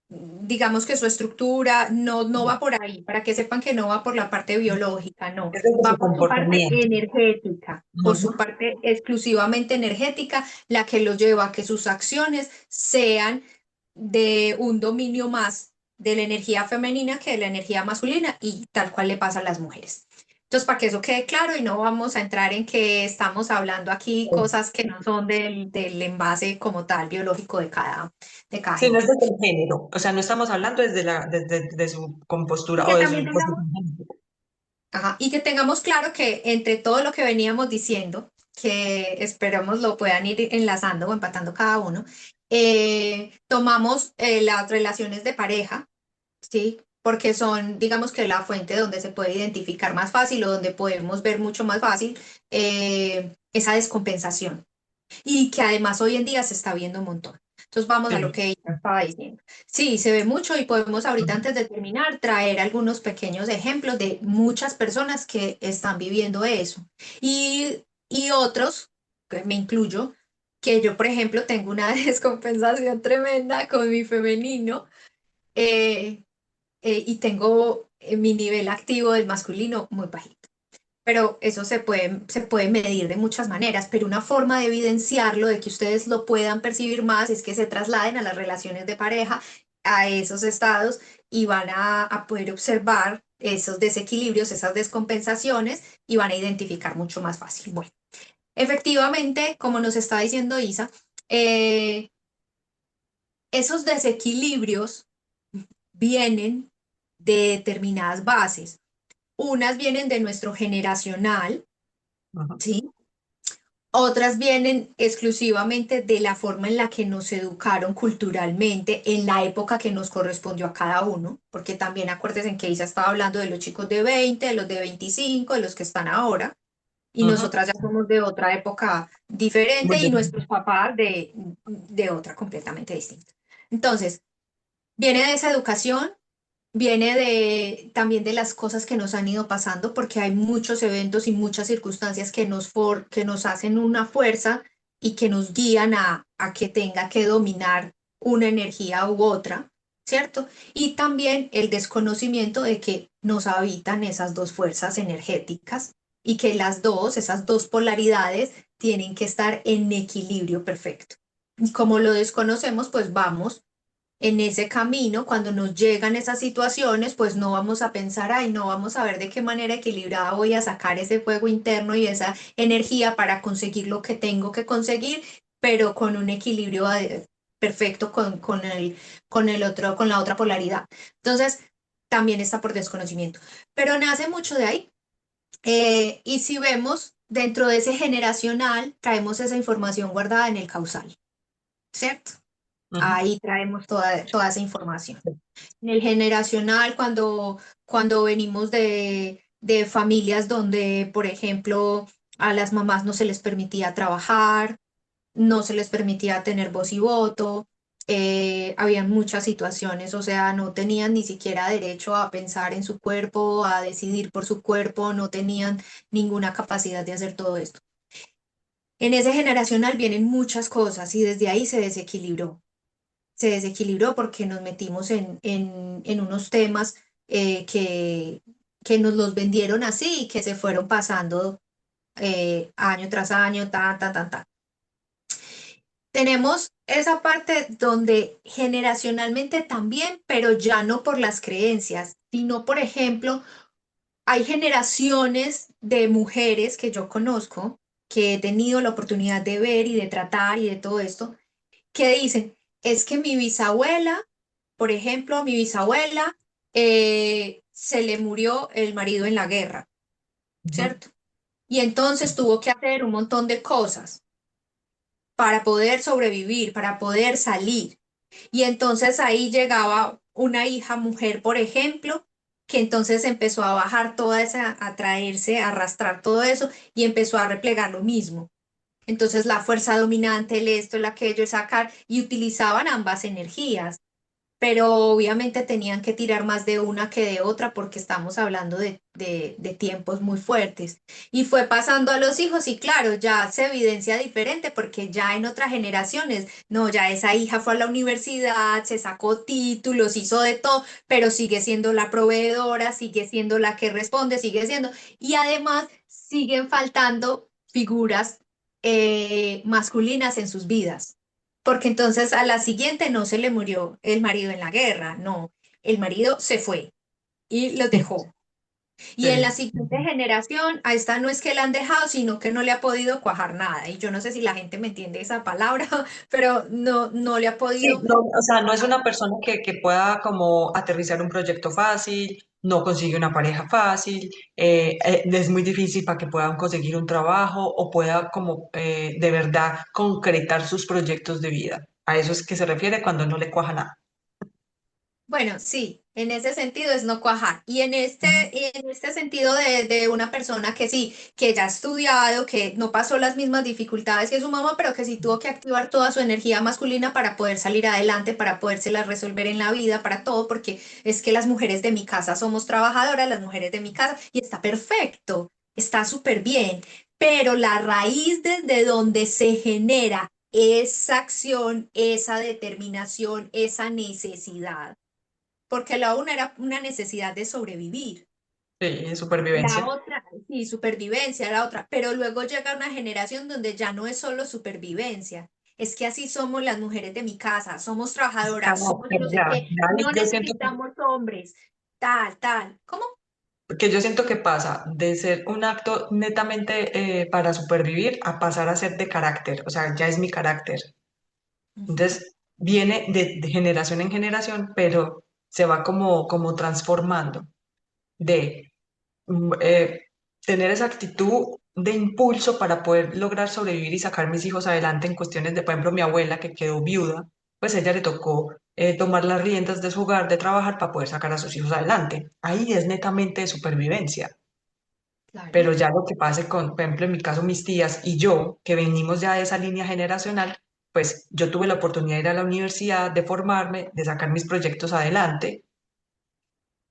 digamos que su estructura no va por ahí, para que sepan que no va por la parte biológica, no, Es desde va su por su parte comportamiento. energética, por su Ajá. parte exclusivamente energética, la que los lleva a que sus acciones sean de un dominio más de la energía femenina que de la energía masculina y tal cual le pasa a las mujeres. Entonces, para que eso quede claro y no vamos a entrar en que estamos hablando aquí cosas que no son del envase como tal biológico de cada Sí, no es género. desde el género, o sea, no estamos hablando desde su Y compostura o que de también su tengamos, posición género. ajá, y que tengamos claro que entre todo lo que veníamos diciendo, que esperamos lo puedan ir enlazando o empatando cada uno, tomamos las relaciones de pareja. Sí, porque son, digamos que la fuente donde se puede identificar más fácil o donde podemos ver mucho más fácil esa descompensación y que además hoy en día se está viendo un montón. Entonces vamos a lo Sí. que ella estaba diciendo. Sí, se ve mucho y podemos ahorita Ujú. antes de terminar traer algunos pequeños ejemplos de muchas personas que están viviendo eso y otros, que me incluyo, que yo por ejemplo tengo una descompensación tremenda con mi femenino. eh, y tengo mi nivel activo del masculino muy bajito. Pero eso se puede medir de muchas maneras, pero una forma de evidenciarlo, de que ustedes lo puedan percibir más, es que se trasladen a las relaciones de pareja, a esos estados y van a poder observar esos desequilibrios, esas descompensaciones y van a identificar mucho más fácil. Bueno, efectivamente, como nos está diciendo Isa, eh, esos desequilibrios vienen de determinadas bases. Unas vienen de nuestro generacional, Ajá. ¿sí? Otras vienen exclusivamente de la forma en la que nos educaron culturalmente en la época que nos correspondió a cada uno, porque también acuérdense en que ella estaba hablando de los chicos de 20, de los de 25, de los que están ahora, y Ajá. nosotras ya somos de otra época Muy diferente y bien. nuestros papás de otra completamente distinta. Entonces, viene de esa educación. Viene también de las cosas que nos han ido pasando, porque hay muchos eventos y muchas circunstancias que nos hacen una fuerza y que nos guían a que tenga que dominar una energía u otra, ¿cierto? Y también el desconocimiento de que nos habitan esas dos fuerzas energéticas y que las dos, esas dos polaridades, tienen que estar en equilibrio perfecto. Y como lo desconocemos, pues vamos en ese camino, cuando nos llegan esas situaciones, pues no vamos a pensar, ay, no vamos a ver de qué manera equilibrada voy a sacar ese fuego interno y esa energía para conseguir lo que tengo que conseguir. pero con un equilibrio perfecto con el otro, con la otra polaridad. Entonces, también está por desconocimiento. Pero nace mucho de ahí. Y si vemos dentro de ese generacional, traemos esa información guardada en el causal, ¿cierto? Ujú. Ahí traemos toda esa información. En el generacional, cuando venimos de familias donde, por ejemplo, a las mamás no se les permitía trabajar, no se les permitía tener voz y voto, habían muchas situaciones, o sea, no tenían ni siquiera derecho a pensar en su cuerpo, a decidir por su cuerpo, no tenían ninguna capacidad de hacer todo esto. En ese generacional vienen muchas cosas y desde ahí se desequilibró porque nos metimos en unos temas que nos los vendieron así y que se fueron pasando año tras año, tan, tan, tan, tan. Tenemos esa parte donde generacionalmente también, pero ya no por las creencias, sino, por ejemplo, hay generaciones de mujeres que yo conozco, que he tenido la oportunidad de ver y de tratar y de todo esto, que dicen, es que mi bisabuela, por ejemplo, mi bisabuela, se le murió el marido en la guerra, Ujú. ¿cierto? Y entonces tuvo que hacer un montón de cosas para poder sobrevivir, para poder salir. Y entonces ahí llegaba una hija mujer, por ejemplo, que entonces empezó a bajar toda esa, a traerse, a arrastrar todo eso y empezó a replegar lo mismo. Entonces la fuerza dominante, el esto, el aquello, el sacar, y utilizaban ambas energías, pero obviamente tenían que tirar más de una que de otra porque estamos hablando de tiempos muy fuertes. Y fue pasando a los hijos y claro, ya se evidencia diferente porque ya en otras generaciones, no, ya esa hija fue a la universidad, se sacó títulos, hizo de todo, pero sigue siendo la proveedora, sigue siendo la que responde, sigue siendo, y además siguen faltando figuras masculinas en sus vidas. Porque entonces a la siguiente no se le murió el marido en la guerra, no, el marido se fue y los dejó. Y en la Sí. siguiente generación, a esta no es que la han dejado, sino que no le ha podido cuajar nada. Y yo no sé si la gente me entiende esa palabra, pero no, no le ha Sí, podido. no, o sea, no es una persona que pueda como aterrizar un proyecto fácil, no consigue una pareja fácil, es muy difícil para que puedan conseguir un trabajo o pueda como de verdad concretar sus proyectos de vida. A eso es que se refiere cuando no le cuaja nada. Bueno, sí, en ese sentido es no cuajar. En este sentido de una persona que sí, que ya ha estudiado, que no pasó las mismas dificultades que su mamá, pero que sí tuvo que activar toda su energía masculina para poder salir adelante, para podérselas resolver en la vida, para todo, porque es que las mujeres de mi casa somos trabajadoras, las mujeres de mi casa, y está perfecto, está súper bien, pero la raíz desde donde se genera esa acción, esa determinación, esa necesidad porque la una era una necesidad de sobrevivir, Sí, la supervivencia. otra, sí, supervivencia, la otra, pero luego llega una generación donde ya no es solo supervivencia, es que así somos las mujeres de mi casa, somos trabajadoras, somos Carácter, no sé ya, qué, ya, no yo siento necesitamos hombres, tal, tal. ¿Cómo? que yo siento que pasa de ser un acto netamente para supervivir a pasar a ser de carácter, o sea, ya es mi carácter. Ujú. Entonces, viene de generación en generación, pero se va como transformando de eh, tener esa actitud de impulso para poder lograr sobrevivir y sacar mis hijos adelante en cuestiones de, por ejemplo, mi abuela que quedó viuda, pues ella le tocó tomar las riendas de su hogar, de trabajar para poder sacar a sus hijos adelante. Ahí es netamente de supervivencia. Pero Claro. ya lo que pase con, por ejemplo, en mi caso, mis tías y yo, que venimos ya de esa línea generacional, pues yo tuve la oportunidad de ir a la universidad, de formarme, de sacar mis proyectos adelante,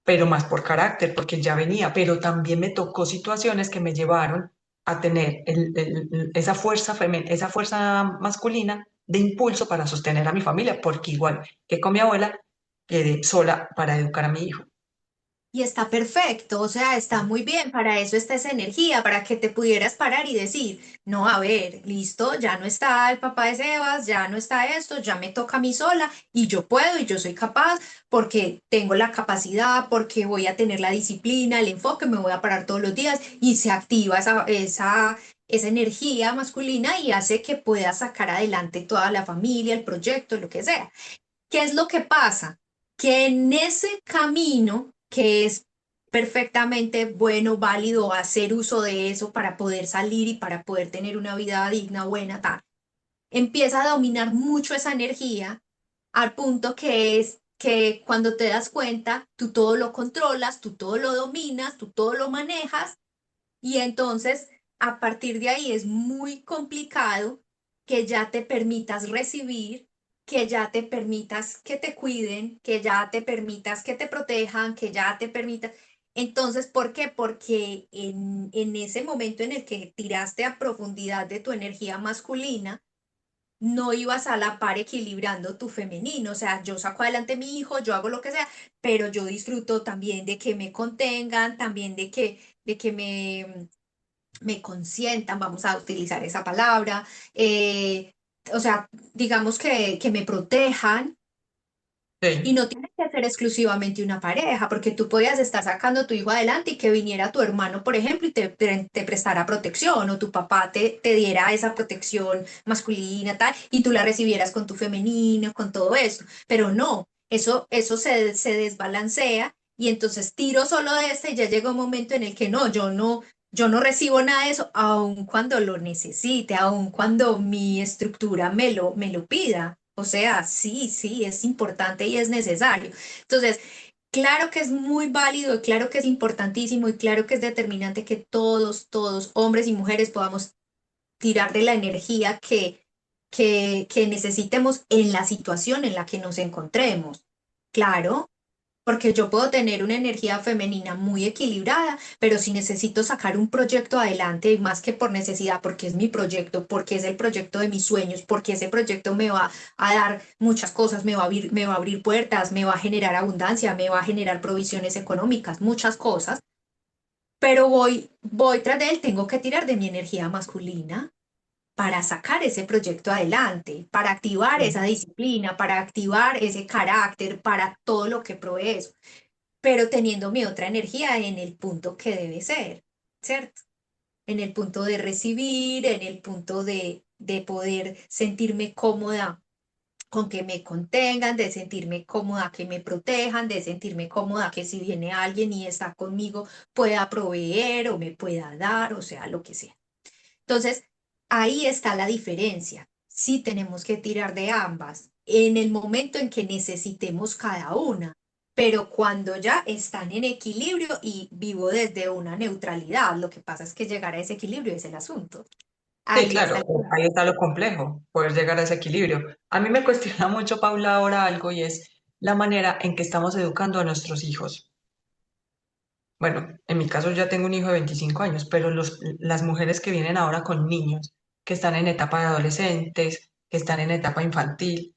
pero más por carácter, porque ya venía, pero también me tocó situaciones que me llevaron a tener esa fuerza esa fuerza masculina de impulso para sostener a mi familia, porque igual que con mi abuela, quedé sola para educar a mi hijo. Y está perfecto, o sea, está muy bien, para eso está esa energía, para que te pudieras parar y decir, no, a ver, listo, ya no está el papá de Sebas, ya no está esto, ya me toca a mí sola y yo puedo y yo soy capaz porque tengo la capacidad, porque voy a tener la disciplina, el enfoque, me voy a parar todos los días y se activa esa esa energía masculina y hace que pueda sacar adelante toda la familia, el proyecto, lo que sea. ¿Qué es lo que pasa? Que en ese camino, que es perfectamente bueno, válido hacer uso de eso para poder salir y para poder tener una vida digna, buena, tal, empieza a dominar mucho esa energía al punto que es que cuando te das cuenta, tú todo lo controlas, tú todo lo dominas, tú todo lo manejas y entonces a partir de ahí es muy complicado que ya te permitas recibir, que ya te permitas que te cuiden, que ya te permitas que te protejan, que ya te permitas. Entonces, ¿por qué? Porque en ese momento en el que tiraste a profundidad de tu energía masculina, no ibas a la par equilibrando tu femenino, o sea, yo saco adelante a mi hijo, yo hago lo que sea, pero yo disfruto también de que me contengan, también de que me consientan, vamos a utilizar esa palabra, o sea, digamos que me protejan. Y Sí, no tiene que ser exclusivamente una pareja, porque tú podías estar sacando a tu hijo adelante y que viniera tu hermano, por ejemplo, y te prestara protección, o tu papá te diera esa protección masculina, tal, y tú la recibieras con tu femenino, con todo eso. Pero no, eso se desbalancea y entonces tiro solo de este y ya llega un momento en el que no, yo no recibo nada de eso, aun cuando lo necesite, aun cuando mi estructura me lo pida. O sea, sí, sí, es importante y es necesario. Entonces, claro que es muy válido, y claro que es importantísimo y claro que es determinante que todos, hombres y mujeres, podamos tirar de la energía que necesitemos en la situación en la que nos encontremos. Claro, porque yo puedo tener una energía femenina muy equilibrada, pero si necesito sacar un proyecto adelante, y más que por necesidad, porque es mi proyecto, porque es el proyecto de mis sueños, porque ese proyecto me va a dar muchas cosas, me va a abrir puertas, me va a generar abundancia, me va a generar provisiones económicas, muchas cosas, pero voy tras de él, tengo que tirar de mi energía masculina para sacar ese proyecto adelante, para activar esa sí, disciplina, para activar ese carácter, para todo lo que provee eso, pero teniendo mi otra energía en el punto que debe ser, ¿cierto? En el punto de recibir, en el punto de poder sentirme cómoda con que me contengan, de sentirme cómoda que me protejan, de sentirme cómoda que si viene alguien y está conmigo pueda proveer o me pueda dar, o sea, lo que sea. Entonces, ahí está la diferencia. Sí tenemos que tirar de ambas en el momento en que necesitemos cada una, pero cuando ya están en equilibrio y vivo desde una neutralidad, lo que pasa es que llegar a ese equilibrio es el asunto. sí, Ahí está claro, el punto. ahí está lo complejo, poder llegar a ese equilibrio. A mí me cuestiona mucho, Paula, ahora algo y es la manera en que estamos educando a nuestros hijos. Bueno, en mi caso ya tengo un hijo de 25 años, pero las mujeres que vienen ahora con niños, que están en etapa de adolescentes, que están en etapa infantil,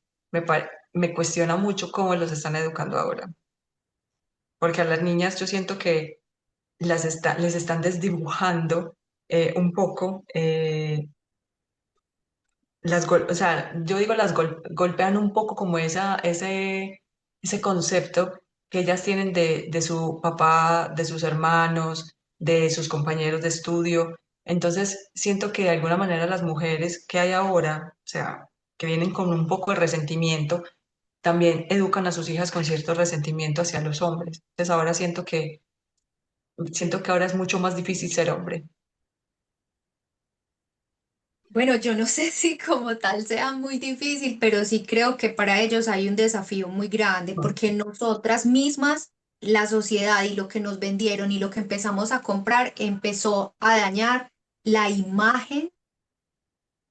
me cuestiona mucho cómo los están educando ahora. Porque a las niñas yo siento que les están desdibujando un poco, o sea, yo digo golpean un poco como ese concepto que ellas tienen de su papá, de sus hermanos, de sus compañeros de estudio. Entonces, siento que de alguna manera las mujeres que hay ahora, o sea, que vienen con un poco de resentimiento, también educan a sus hijas con cierto resentimiento hacia los hombres. Entonces, ahora siento que ahora es mucho más difícil ser hombre. Bueno, yo no sé si como tal sea muy difícil, pero sí creo que para ellos hay un desafío muy grande porque nosotras mismas, la sociedad y lo que nos vendieron y lo que empezamos a comprar empezó a dañar la imagen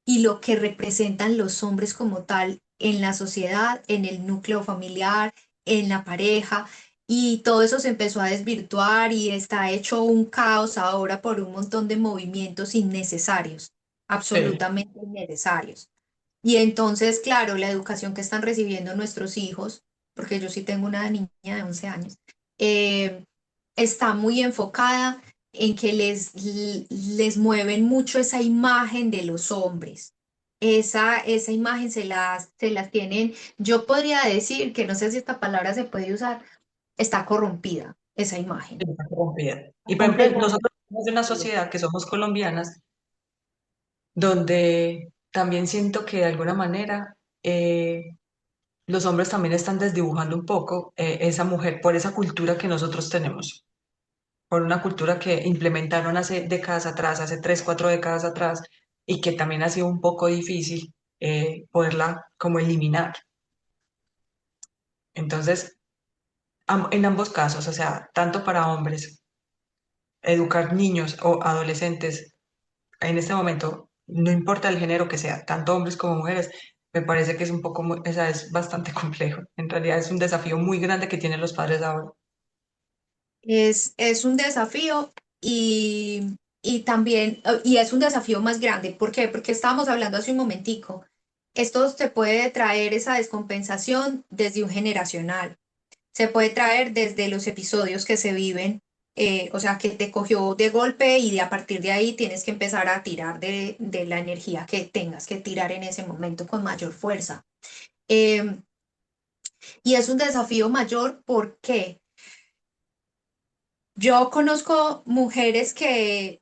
y lo que representan los hombres como tal en la sociedad, en el núcleo familiar, en la pareja. Y todo eso se empezó a desvirtuar y está hecho un caos ahora por un montón de movimientos innecesarios, Sí, absolutamente innecesarios. Y entonces, claro, la educación que están recibiendo nuestros hijos, porque yo sí tengo una niña de 11 años, eh, está muy enfocada en que les mueven mucho esa imagen de los hombres. Esa imagen se las tienen, yo podría decir que no sé si esta palabra se puede usar, está corrompida, esa imagen. está corrompida. Y por ejemplo, Completamente nosotros somos de una corrompida. sociedad que somos colombianas. donde también siento que de alguna manera los hombres también están desdibujando un poco esa mujer por esa cultura que nosotros tenemos, por una cultura que implementaron hace décadas atrás, hace 3, 4 décadas atrás, y que también ha sido un poco difícil poderla como eliminar. Entonces, en ambos casos, o sea, tanto para hombres, educar niños o adolescentes en este momento, no importa el género que sea, tanto hombres como mujeres, me parece que es un poco, o sea, es bastante complejo. En realidad es un desafío muy grande que tienen los padres ahora. Es un desafío y también, y es un desafío más grande. ¿Por qué? Porque estábamos hablando hace un momentico. Esto se puede traer esa descompensación desde un generacional. Se puede traer desde los episodios que se viven, o sea, que te cogió de golpe y a partir de ahí tienes que empezar a tirar de la energía que tengas que tirar en ese momento con mayor fuerza. Em, y es un desafío mayor porque yo conozco mujeres que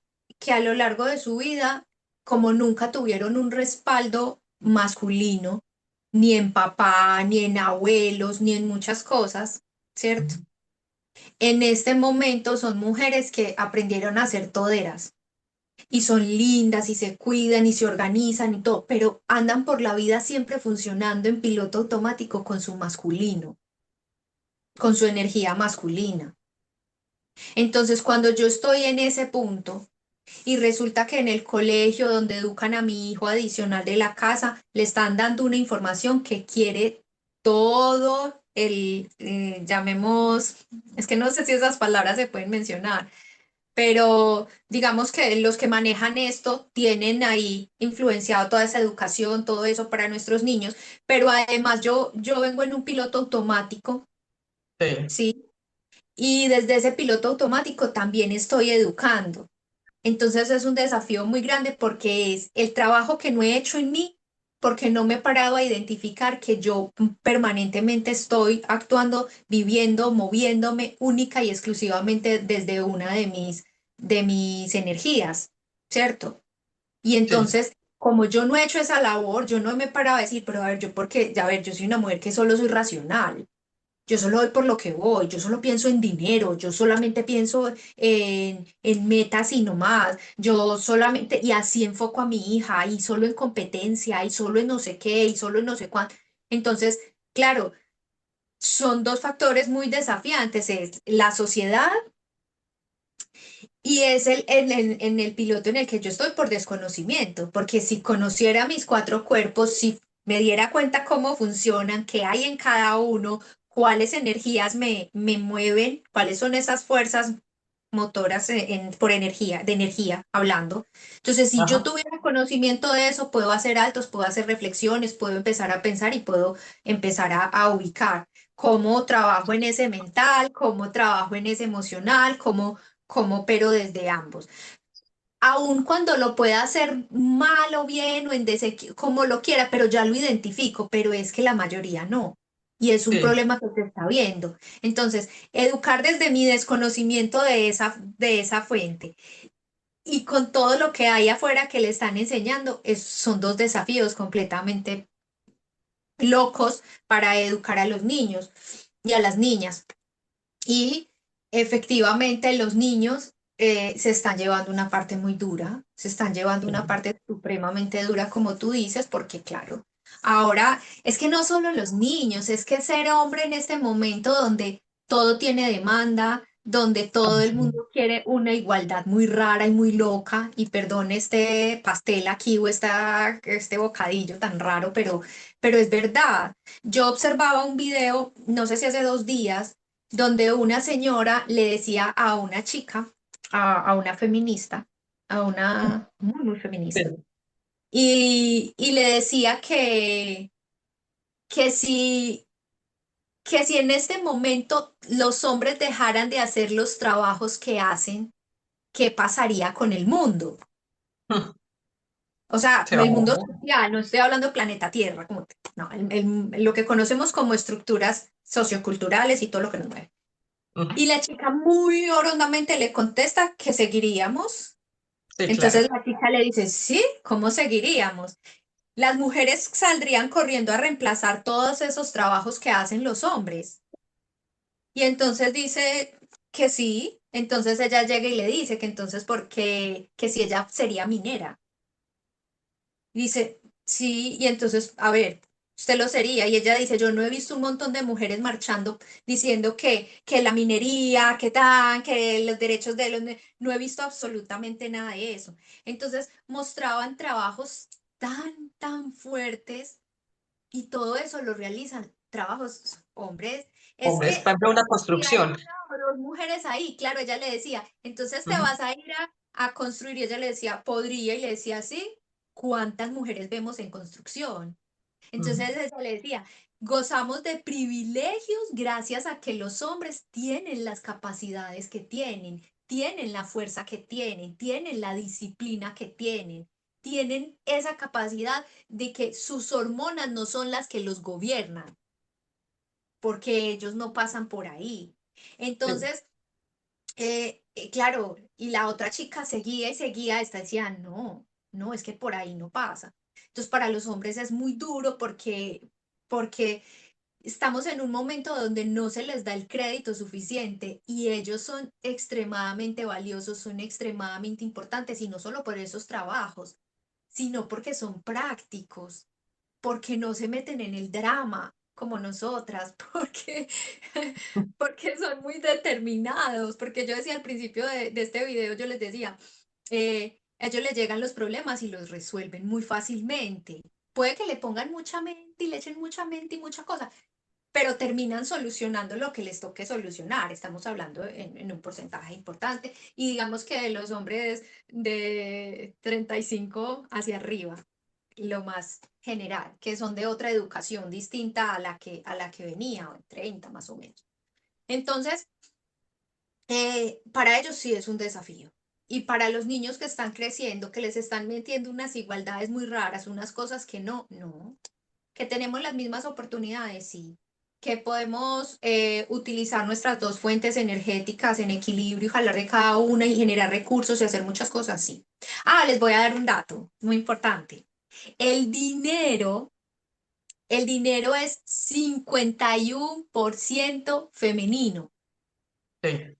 a lo largo de su vida, como nunca tuvieron un respaldo masculino, ni en papá, ni en abuelos, ni en muchas cosas, ¿cierto? En este momento son mujeres que aprendieron a ser toderas y son lindas y se cuidan y se organizan y todo, pero andan por la vida siempre funcionando en piloto automático con su masculino, con su energía masculina. Entonces, cuando yo estoy en ese punto y resulta que en el colegio donde educan a mi hijo adicional de la casa, le están dando una información que quiere todo el, llamemos, es que no sé si esas palabras se pueden mencionar, pero digamos que los que manejan esto tienen ahí influenciado toda esa educación, todo eso para nuestros niños, pero además yo vengo en un piloto automático, Sí, ¿sí? Y desde ese piloto automático también estoy educando. Entonces es un desafío muy grande porque es el trabajo que no he hecho en mí, porque no me he parado a identificar que yo permanentemente estoy actuando, viviendo, moviéndome única y exclusivamente desde una de mis energías, ¿cierto? Y sí, entonces, como yo no he hecho esa labor, yo no me he parado a decir, pero a ver, yo porque, ya ver, yo soy una mujer que solo soy racional. Yo solo voy por lo que voy, yo solo pienso en dinero, yo solamente pienso en metas y no más, yo solamente, y así enfoco a mi hija, y solo en competencia, y solo en no sé qué, y solo en no sé cuánto. Entonces, claro, son dos factores muy desafiantes, es la sociedad y es en el piloto en el que yo estoy por desconocimiento, porque si conociera mis cuatro cuerpos, si me diera cuenta cómo funcionan, qué hay en cada uno, cuáles energías me mueven, cuáles son esas fuerzas motoras por energía, de energía hablando. Entonces, si yo ajá, tuviera conocimiento de eso, puedo hacer altos, puedo hacer reflexiones, puedo empezar a pensar y puedo empezar a ubicar cómo trabajo en ese mental, cómo trabajo en ese emocional, cómo pero desde ambos. Aun cuando lo pueda hacer mal o bien o en como lo quiera, pero ya lo identifico, pero es que la mayoría no. Y es un sí, problema que se está viendo. Entonces, educar desde mi desconocimiento de esa fuente y con todo lo que hay afuera que le están enseñando, son dos desafíos completamente locos para educar a los niños y a las niñas. Y efectivamente los niños se están llevando una parte muy dura, se están llevando una sí, parte supremamente dura, como tú dices, porque claro, ahora es que no solo los niños, es que ser hombre en este momento donde todo tiene demanda, donde todo el así, mundo quiere una igualdad muy rara y muy loca, y perdón este pastel aquí o este bocadillo tan raro, pero es verdad. Yo observaba un video, no sé si hace 2 días, donde una señora le decía a una chica, a una feminista, a una muy, muy feminista, sí. y le decía que si, que si en este momento los hombres dejaran de hacer los trabajos que hacen, ¿qué pasaría con el mundo? O sea, Se va el mundo a social, no estoy hablando planeta Tierra, como, no, lo que conocemos como estructuras socioculturales y todo lo que nos mueve. ujú, Y la chica muy orondamente le contesta que seguiríamos, Sí, Entonces claro. la chica le dice, sí, ¿cómo seguiríamos? Las mujeres saldrían corriendo a reemplazar todos esos trabajos que hacen los hombres. Y entonces dice que sí, entonces ella llega y le dice que entonces porque, que si ella sería minera. Y dice, sí, y entonces, a ver, usted lo sería. Y ella dice, yo no he visto un montón de mujeres marchando diciendo que la minería, que tan, que los derechos de los... No he visto absolutamente nada de eso. Entonces mostraban trabajos tan fuertes y todo eso lo realizan trabajos hombres. Es Hombres, por que ejemplo, una si hay construcción. una o dos mujeres ahí, claro, ella le decía, entonces te Ujú, vas a ir a construir y ella le decía, podría y le decía, sí, ¿cuántas mujeres vemos en construcción? ujú. Entonces ella le decía, gozamos de privilegios gracias a que los hombres tienen las capacidades que tienen la fuerza que tienen la disciplina que tienen esa capacidad de que sus hormonas no son las que los gobiernan, porque ellos no pasan por ahí. Sí, Entonces, claro, y la otra chica seguía y seguía, esta decía, no, es que por ahí no pasa. Entonces, para los hombres es muy duro porque estamos en un momento donde no se les da el crédito suficiente y ellos son extremadamente valiosos, son extremadamente importantes y no solo por esos trabajos, sino porque son prácticos, porque no se meten en el drama como nosotras, porque son muy determinados, porque yo decía al principio de este video, yo les decía, a ellos les llegan los problemas y los resuelven muy fácilmente. Puede que le pongan mucha mente y le echen mucha mente y mucha cosa, pero terminan solucionando lo que les toque solucionar. Estamos hablando en un porcentaje importante y digamos que de los hombres de 35 hacia arriba, lo más general, que son de otra educación distinta a la que venía, o en 30 más o menos. Entonces, para ellos sí es un desafío. Y para los niños que están creciendo, que les están metiendo unas igualdades muy raras, unas cosas que no, que tenemos las mismas oportunidades, sí, que podemos utilizar nuestras dos fuentes energéticas en equilibrio y jalar de cada una y generar recursos y hacer muchas cosas, sí. Ah, les voy a dar un dato muy importante. El dinero, el dinero es 51% femenino sí.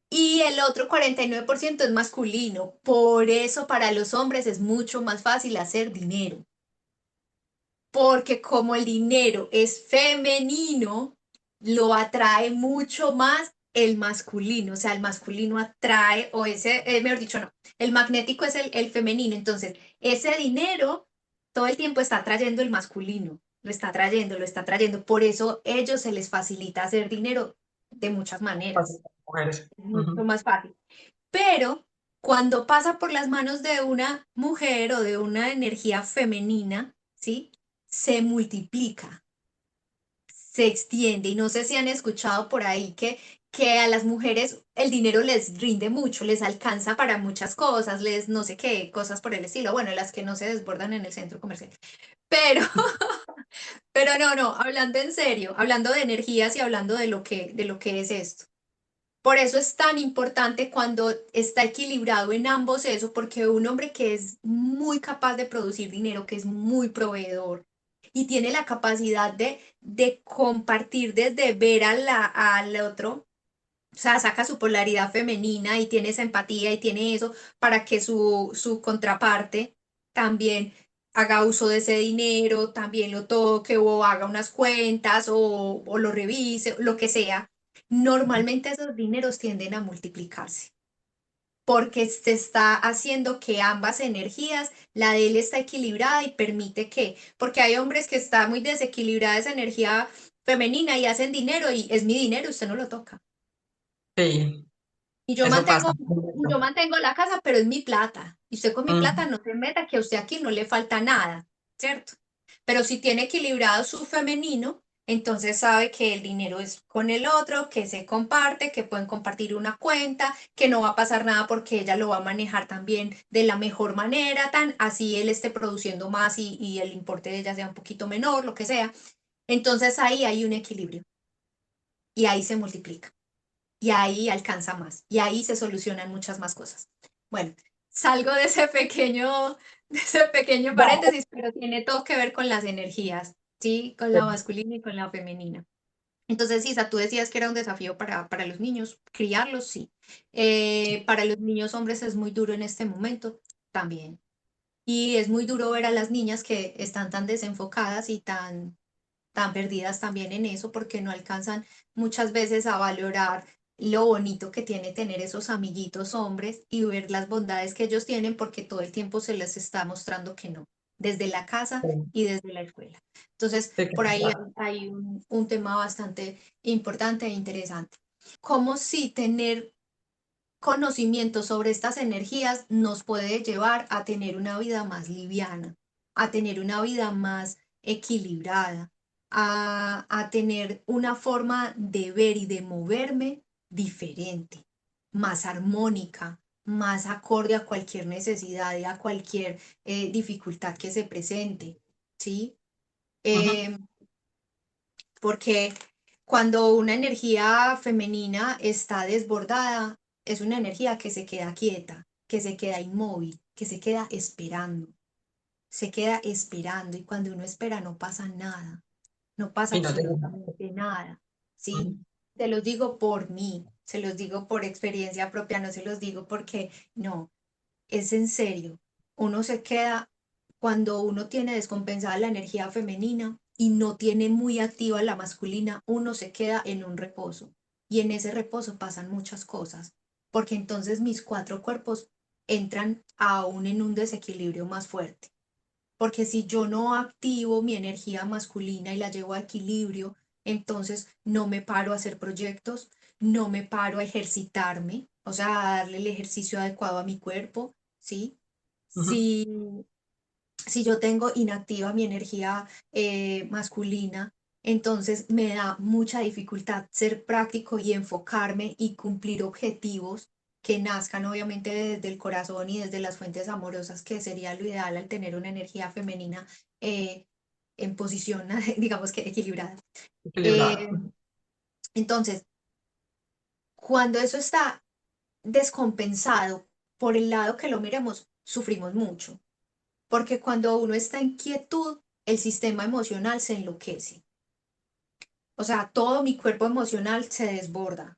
y el otro 49% es masculino. Por eso para los hombres es mucho más fácil hacer dinero. Porque como el dinero es femenino, lo atrae mucho más el masculino, o sea, el masculino atrae, o ese, mejor dicho, no, el magnético es el femenino, entonces ese dinero todo el tiempo está trayendo el masculino, lo está trayendo, por eso a ellos se les facilita hacer dinero de muchas Fácil maneras, para mujeres. es mucho Ujú. más fácil. Pero cuando pasa por las manos de una mujer o de una energía femenina, ¿sí? Se multiplica, se extiende. Y no sé si han escuchado por ahí que a las mujeres el dinero les rinde mucho, les alcanza para muchas cosas, les no sé qué, cosas por el estilo. Bueno, las que no se desbordan en el centro comercial. Pero, pero no, hablando en serio, hablando de energías y hablando de lo que es esto. Por eso es tan importante cuando está equilibrado en ambos eso, porque un hombre que es muy capaz de producir dinero, que es muy proveedor y tiene la capacidad de compartir desde ver al otro, o sea, saca su polaridad femenina y tiene esa empatía y tiene eso para que su contraparte también haga uso de ese dinero, también lo toque o haga unas cuentas o lo revise, lo que sea. Normalmente esos dineros tienden a multiplicarse porque se está haciendo que ambas energías, la de él está equilibrada y permite que, porque hay hombres que está muy desequilibrada esa energía femenina y hacen dinero y es mi dinero, usted no lo toca. Sí, Y eso pasa. yo mantengo la casa, pero es mi plata. Y usted con mi plata Ujú. no se meta, que a usted aquí no le falta nada, ¿cierto? Pero si tiene equilibrado su femenino, entonces sabe que el dinero es con el otro, que se comparte, que pueden compartir una cuenta, que no va a pasar nada porque ella lo va a manejar también de la mejor manera, tan así él esté produciendo más y el importe de ella sea un poquito menor, lo que sea. Entonces ahí hay un equilibrio y ahí se multiplica y ahí alcanza más y ahí se solucionan muchas más cosas. Bueno, salgo de ese pequeño Va. paréntesis, pero tiene todo que ver con las energías, ¿sí? Con la masculina y con la femenina. Entonces, Isa, tú decías que era un desafío para los niños, criarlos, sí. Para los niños hombres es muy duro en este momento, también. Y es muy duro ver a las niñas que están tan desenfocadas y tan perdidas también en eso porque no alcanzan muchas veces a valorar lo bonito que tiene tener esos amiguitos hombres y ver las bondades que ellos tienen porque todo el tiempo se les está mostrando que no, desde la casa y desde la escuela. Entonces, por ahí hay un tema bastante importante e interesante. Cómo si tener conocimiento sobre estas energías nos puede llevar a tener una vida más liviana, a tener una vida más equilibrada, a tener una forma de ver y de moverme diferente, más armónica, más acorde a cualquier necesidad y a cualquier dificultad que se presente, ¿sí? Ujú. Eh, porque cuando una energía femenina está desbordada, es una energía que se queda quieta, que se queda inmóvil, que se queda esperando y cuando uno espera no pasa nada, no pasa Y no te... absolutamente nada, ¿sí? Ujú. Se los digo por mí, se los digo por experiencia propia, no se los digo porque no, es en serio. Uno se queda cuando uno tiene descompensada la energía femenina y no tiene muy activa la masculina, uno se queda en un reposo. Y en ese reposo pasan muchas cosas, porque entonces mis cuatro cuerpos entran aún en un desequilibrio más fuerte. Porque si yo no activo mi energía masculina y la llevo a equilibrio, entonces no me paro a hacer proyectos, no me paro a ejercitarme, o sea, a darle el ejercicio adecuado a mi cuerpo, ¿sí? Ujú. Si, si yo tengo inactiva mi energía masculina, entonces me da mucha dificultad ser práctico y enfocarme y cumplir objetivos que nazcan obviamente desde el corazón y desde las fuentes amorosas, que sería lo ideal al tener una energía femenina eh, en posición, digamos que equilibrada. Equilibrado. Eh, entonces, cuando eso está descompensado, por el lado que lo miremos, sufrimos mucho. Porque cuando uno está en quietud, el sistema emocional se enloquece. O sea, todo mi cuerpo emocional se desborda.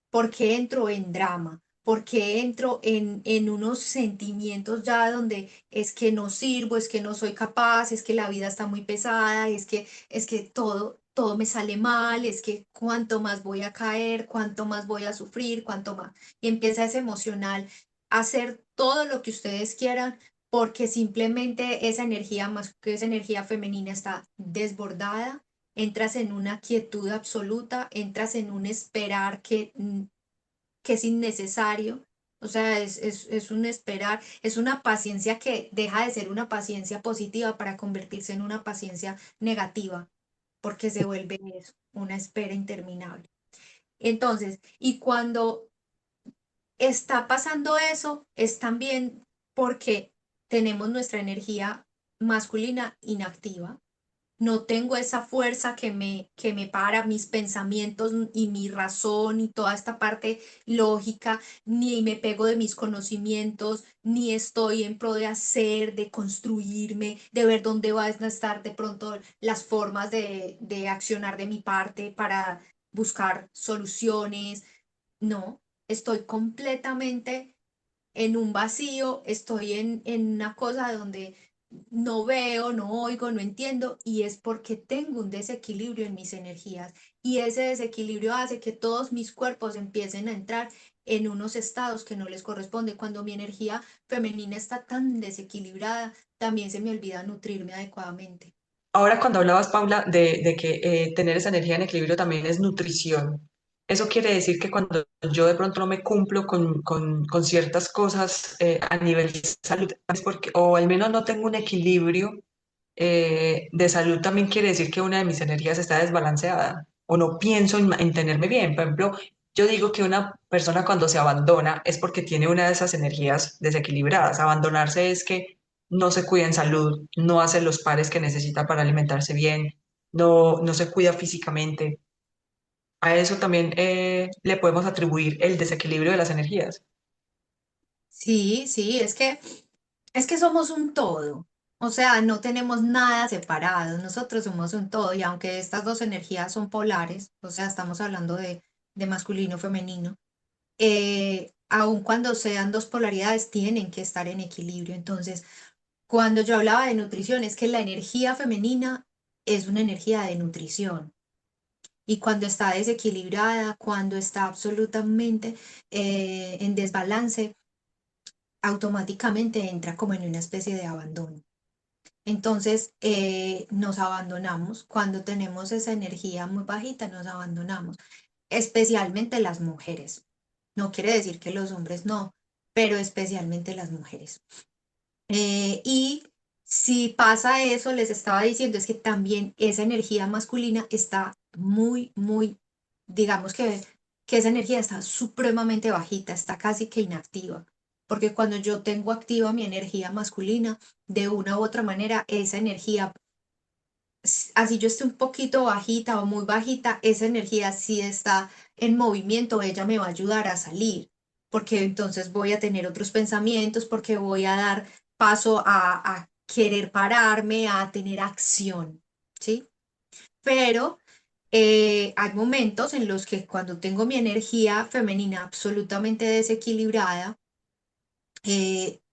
Porque entro en drama, porque entro en unos sentimientos ya donde es que no sirvo, es que no soy capaz, es que la vida está muy pesada, es que todo me sale mal, es que cuánto más voy a caer, cuánto más voy a sufrir, cuánto más. Y empieza ese emocional a hacer todo lo que ustedes quieran porque simplemente esa energía más que esa energía femenina está desbordada, entras en una quietud absoluta, entras en un esperar que es innecesario. O sea, es un esperar, es una paciencia que deja de ser una paciencia positiva para convertirse en una paciencia negativa, porque se vuelve eso, una espera interminable. Entonces, y cuando está pasando eso, es también porque tenemos nuestra energía masculina inactiva. No tengo esa fuerza que me para mis pensamientos y mi razón y toda esta parte lógica, ni me pego de mis conocimientos, ni estoy en pro de hacer, de construirme, de ver dónde van a estar de pronto las formas de accionar de mi parte para buscar soluciones. No, estoy completamente en un vacío, estoy en una cosa donde no veo, no oigo, no entiendo, y es porque tengo un desequilibrio en mis energías. Y ese desequilibrio hace que todos mis cuerpos empiecen a entrar en unos estados que no les corresponde. Cuando mi energía femenina está tan desequilibrada, también se me olvida nutrirme adecuadamente. Ahora, cuando hablabas, Paula, de que tener esa energía en equilibrio también es nutrición, eso quiere decir que cuando yo de pronto no me cumplo con ciertas cosas a nivel de salud, es porque, o al menos no tengo un equilibrio de salud, también quiere decir que una de mis energías está desbalanceada o no pienso en tenerme bien. Por ejemplo, yo digo que una persona cuando se abandona es porque tiene una de esas energías desequilibradas. Abandonarse es que no se cuida en salud, no hace los pares que necesita para alimentarse bien, no se cuida físicamente. A eso también le podemos atribuir el desequilibrio de las energías. Sí, sí, es que somos un todo. O sea, no tenemos nada separado. Nosotros somos un todo. Y aunque estas dos energías son polares, o sea, estamos hablando de masculino, femenino, aun cuando sean dos polaridades, tienen que estar en equilibrio. Entonces, cuando yo hablaba de nutrición, es que la energía femenina es una energía de nutrición. Y cuando está desequilibrada, cuando está absolutamente en desbalance, automáticamente entra como en una especie de abandono. Entonces, nos abandonamos. Cuando tenemos esa energía muy bajita, nos abandonamos, especialmente las mujeres. No quiere decir que los hombres no, pero especialmente las mujeres. Y si pasa eso, les estaba diciendo, es que también esa energía masculina está muy, muy, digamos que esa energía está supremamente bajita, está casi que inactiva. Porque cuando yo tengo activa mi energía masculina, de una u otra manera, esa energía, así yo esté un poquito bajita o muy bajita, esa energía si está en movimiento, ella me va a ayudar a salir, porque entonces voy a tener otros pensamientos, porque voy a dar paso a querer pararme, a tener acción, ¿sí? Pero hay momentos en los que cuando tengo mi energía femenina absolutamente desequilibrada,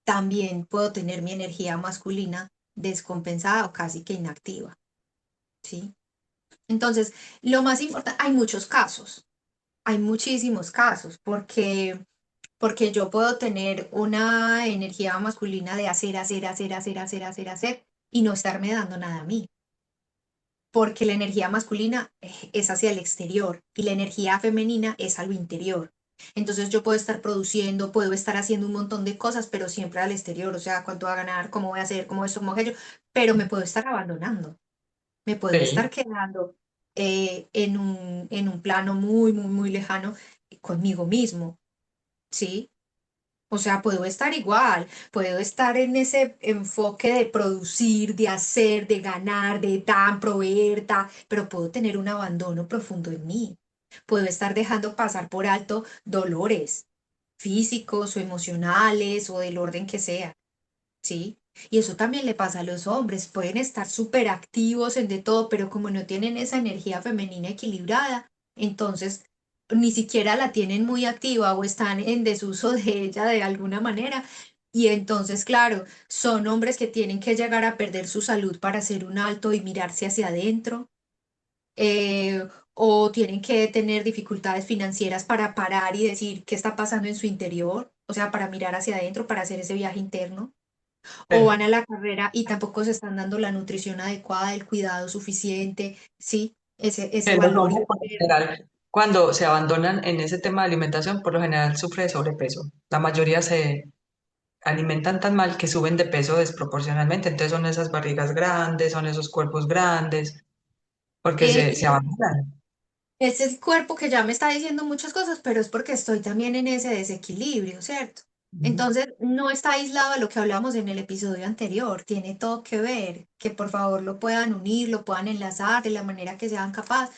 también puedo tener mi energía masculina descompensada o casi que inactiva, ¿sí? Entonces, lo más importante, hay muchos casos, hay muchísimos casos, porque yo puedo tener una energía masculina de hacer, hacer, hacer, hacer, hacer, hacer, hacer, y no estarme dando nada a mí, porque la energía masculina es hacia el exterior y la energía femenina es a lo interior. Entonces yo puedo estar produciendo, puedo estar haciendo un montón de cosas, pero siempre al exterior, o sea, cuánto voy a ganar, cómo voy a hacer, cómo esto, cómo aquello, pero me puedo estar abandonando, me puedo estar Sí. quedando en un plano muy, muy, muy lejano conmigo mismo, ¿sí? O sea, puedo estar igual, puedo estar en ese enfoque de producir, de hacer, de ganar, de dar, proveer, pero puedo tener un abandono profundo en mí. Puedo estar dejando pasar por alto dolores físicos o emocionales o del orden que sea. Sí, y eso también le pasa a los hombres, pueden estar súper activos en de todo, pero como no tienen esa energía femenina equilibrada, entonces ni siquiera la tienen muy activa o están en desuso de ella de alguna manera. Y entonces, claro, son hombres que tienen que llegar a perder su salud para hacer un alto y mirarse hacia adentro, o tienen que tener dificultades financieras para parar y decir qué está pasando en su interior, o sea, para mirar hacia adentro, para hacer ese viaje interno o van a Sí. la carrera y tampoco se están dando la nutrición adecuada, el cuidado suficiente, sí, ese Los valor hombres, por lo interno. general, cuando se abandonan en ese tema de alimentación, por lo general sufre de sobrepeso. La mayoría se alimentan tan mal que suben de peso desproporcionalmente. Entonces son esas barrigas grandes, son esos cuerpos grandes, porque Eh, se abandonan. es el cuerpo que ya me está diciendo muchas cosas, pero es porque estoy también en ese desequilibrio, ¿cierto? Ujú. Entonces, no está aislado a lo que hablamos en el episodio anterior, tiene todo que ver, que por favor lo puedan unir, lo puedan enlazar de la manera que sean capaz,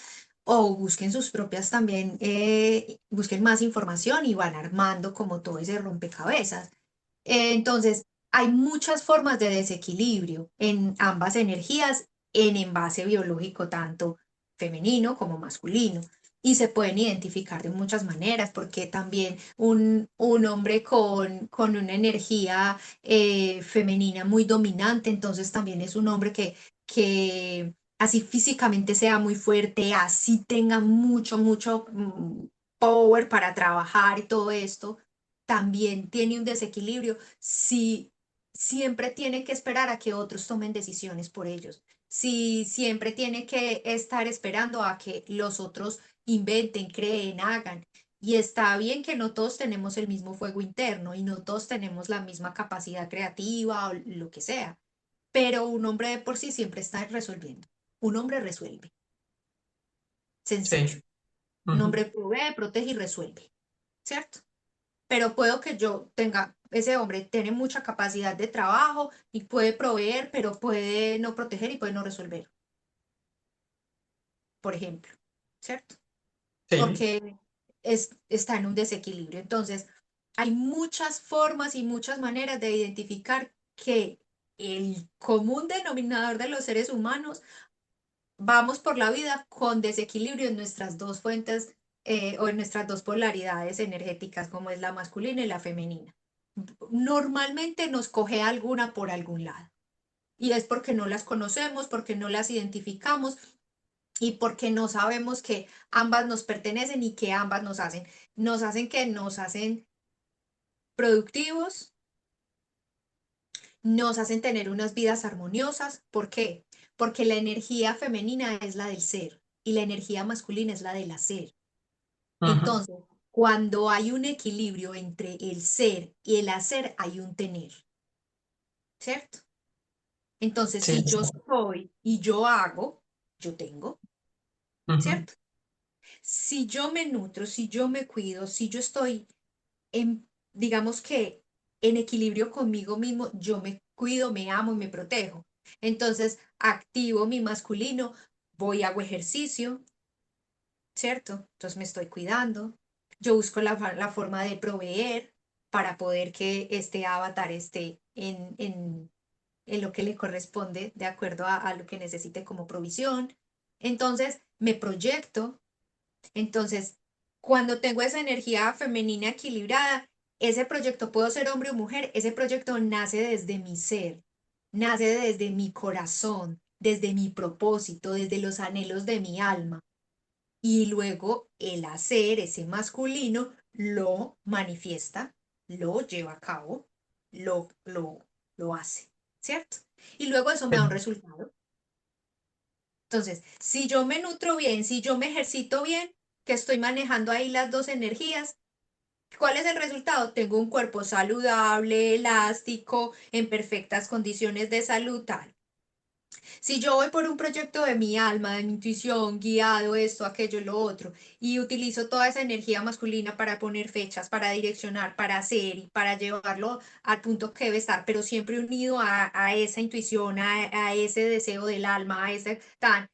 o busquen sus propias también, busquen más información y van armando como todo ese rompecabezas. Entonces, hay muchas formas de desequilibrio en ambas energías en envase biológico, tanto femenino como masculino. Y se pueden identificar de muchas maneras, porque también un hombre con una energía femenina muy dominante, entonces también es un hombre que así físicamente sea muy fuerte, así tenga mucho, mucho power para trabajar y todo esto, también tiene un desequilibrio si siempre tiene que esperar a que otros tomen decisiones por ellos, si siempre tiene que estar esperando a que los otros inventen, creen, hagan. Y está bien que no todos tenemos el mismo fuego interno y no todos tenemos la misma capacidad creativa o lo que sea, pero un hombre de por sí siempre está resolviendo. Un hombre resuelve, sencillo. Sí. Un Ujú. hombre provee, protege y resuelve, ¿cierto? Pero puedo que yo tenga, ese hombre tiene mucha capacidad de trabajo y puede proveer, pero puede no proteger y puede no resolver, por ejemplo, ¿cierto? Sí. Porque está en un desequilibrio. Entonces, Hay muchas formas y muchas maneras de identificar que el común denominador de los seres humanos vamos por la vida con desequilibrio en nuestras dos fuentes o en nuestras dos polaridades energéticas, como es la masculina y la femenina. Normalmente nos coge alguna por algún lado. Y es porque no las conocemos, porque no las identificamos y porque no sabemos que ambas nos pertenecen y que ambas nos hacen. Nos hacen productivos, nos hacen tener unas vidas armoniosas. ¿Por qué? Porque la energía femenina es la del ser y la energía masculina es la del hacer. Ujú. Entonces, cuando hay un equilibrio entre el ser y el hacer, hay un tener, ¿cierto? Entonces, Sí, si sí. yo soy y yo hago, yo tengo, Ujú, ¿cierto? Si yo me nutro, si yo me cuido, si yo estoy en, digamos que en equilibrio conmigo mismo, yo me cuido, me amo y me protejo. Entonces, activo mi masculino, voy, hago ejercicio, ¿cierto? Entonces me estoy cuidando. Yo busco la forma de proveer para poder que este avatar esté en lo que le corresponde de acuerdo a lo que necesite como provisión. Entonces, me proyecto. Entonces, cuando tengo esa energía femenina equilibrada, ese proyecto, puedo ser hombre o mujer, ese proyecto nace desde mi ser, nace desde mi corazón, desde mi propósito, desde los anhelos de mi alma. Y luego el hacer, ese masculino, lo manifiesta, lo lleva a cabo, lo hace, ¿cierto? Y luego eso me da un sí. resultado. Entonces, si yo me nutro bien, si yo me ejercito bien, que estoy manejando ahí las dos energías, ¿cuál es el resultado? Tengo un cuerpo saludable, elástico, en perfectas condiciones de salud, tal. Si yo voy por un proyecto de mi alma, de mi intuición, guiado, esto, aquello, lo otro, y utilizo toda esa energía masculina para poner fechas, para direccionar, para hacer y para llevarlo al punto que debe estar, pero siempre unido a esa intuición, a ese deseo del alma, a ese tan,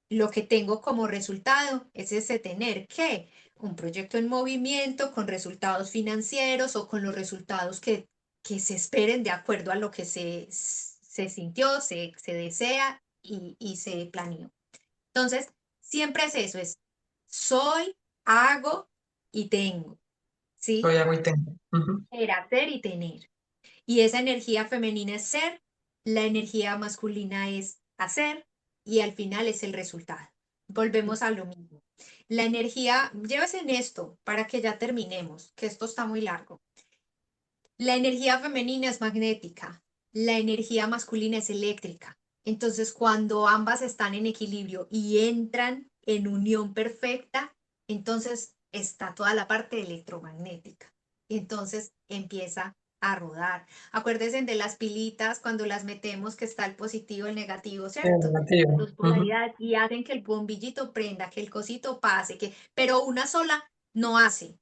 lo que tengo como resultado es ese tener que un proyecto en movimiento con resultados financieros o con los resultados que se esperen de acuerdo a lo que se sintió, se desea y se planeó. Entonces, siempre es eso, es soy, hago y tengo, Soy ¿sí? agua y tengo. Ujú. Era hacer y tener. Y esa energía femenina es ser, la energía masculina es hacer y al final es el resultado. Volvemos a lo mismo. La energía, llévese en esto para que ya terminemos, que esto está muy largo. La energía femenina es magnética, la energía masculina es eléctrica. Entonces, cuando ambas están en equilibrio y entran en unión perfecta, entonces está toda la parte electromagnética. Y entonces empieza a rodar. Acuérdense de las pilitas cuando las metemos que está el positivo, el negativo, Sí, ¿cierto? Las negativo. dos Ujú. polaridades y hacen que el bombillito prenda, que el cosito pase, pero una sola no hace.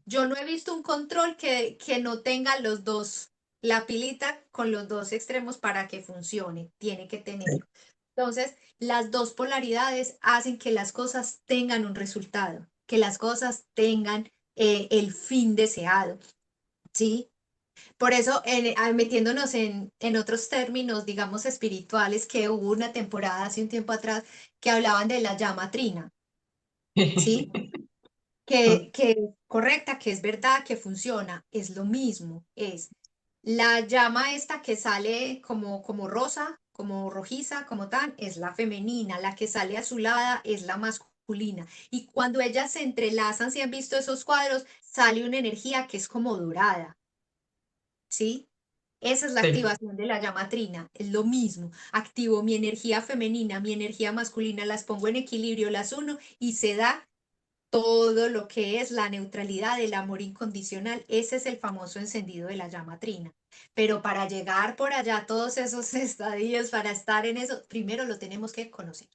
Yo no he visto un control que no tenga los dos, la pilita con los dos extremos para que funcione. Tiene que tenerlo. Entonces, las dos polaridades hacen que las cosas tengan un resultado, que las cosas tengan el fin deseado, ¿sí? Por eso, metiéndonos en otros términos, digamos, espirituales, que hubo una temporada hace un tiempo atrás que hablaban de la llama trina, ¿sí? Que es correcta, que es verdad, que funciona, es lo mismo, es la llama esta que sale como rosa, como rojiza, como tan, es la femenina, la que sale azulada es la masculina. Y cuando ellas se entrelazan, si han visto esos cuadros, sale una energía que es como dorada, ¿sí? Esa es la Sí. activación de la llama trina, es lo mismo. Activo mi energía femenina, mi energía masculina, las pongo en equilibrio, las uno y se da todo lo que es la neutralidad, el amor incondicional. Ese es el famoso encendido de la llama trina. Pero para llegar por allá, todos esos estadios, para estar en eso, primero lo tenemos que conocer.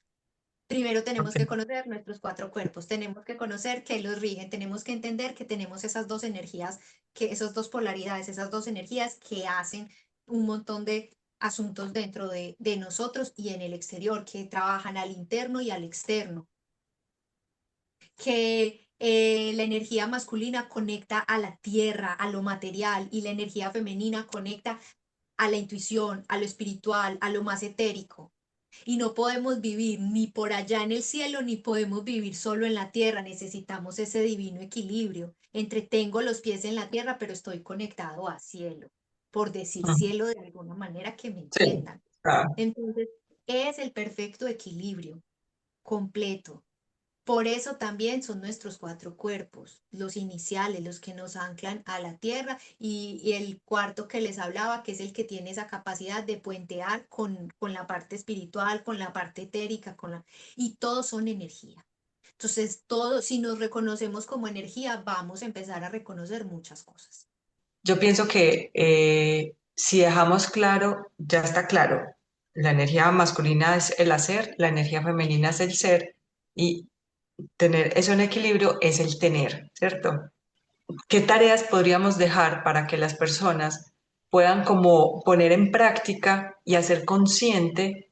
Primero tenemos que Ok. conocer nuestros cuatro cuerpos, tenemos que conocer qué los rigen, tenemos que entender que tenemos esas dos energías, que esas dos polaridades, esas dos energías que hacen un montón de asuntos dentro de nosotros y en el exterior, que trabajan al interno y al externo, La energía masculina conecta a la tierra, a lo material, y la energía femenina conecta a la intuición, a lo espiritual, a lo más etérico. Y no podemos vivir ni por allá en el cielo, ni podemos vivir solo en la tierra. Necesitamos ese divino equilibrio entre tengo los pies en la tierra, pero estoy conectado a cielo, por decir Ujú. cielo de alguna manera que me Sí, entiendan. ah, Entonces, es el perfecto equilibrio completo. Por eso también son nuestros cuatro cuerpos, los iniciales, los que nos anclan a la tierra y el cuarto que les hablaba, que es el que tiene esa capacidad de puentear con la parte espiritual, con la parte etérica, y todos son energía. Entonces, todos, si nos reconocemos como energía, vamos a empezar a reconocer muchas cosas. yo pienso que si dejamos claro, ya está claro, la energía masculina es el hacer, la energía femenina es el ser y tener eso en equilibrio es el tener, ¿cierto? ¿Qué tareas podríamos dejar para que las personas puedan como poner en práctica y hacer consciente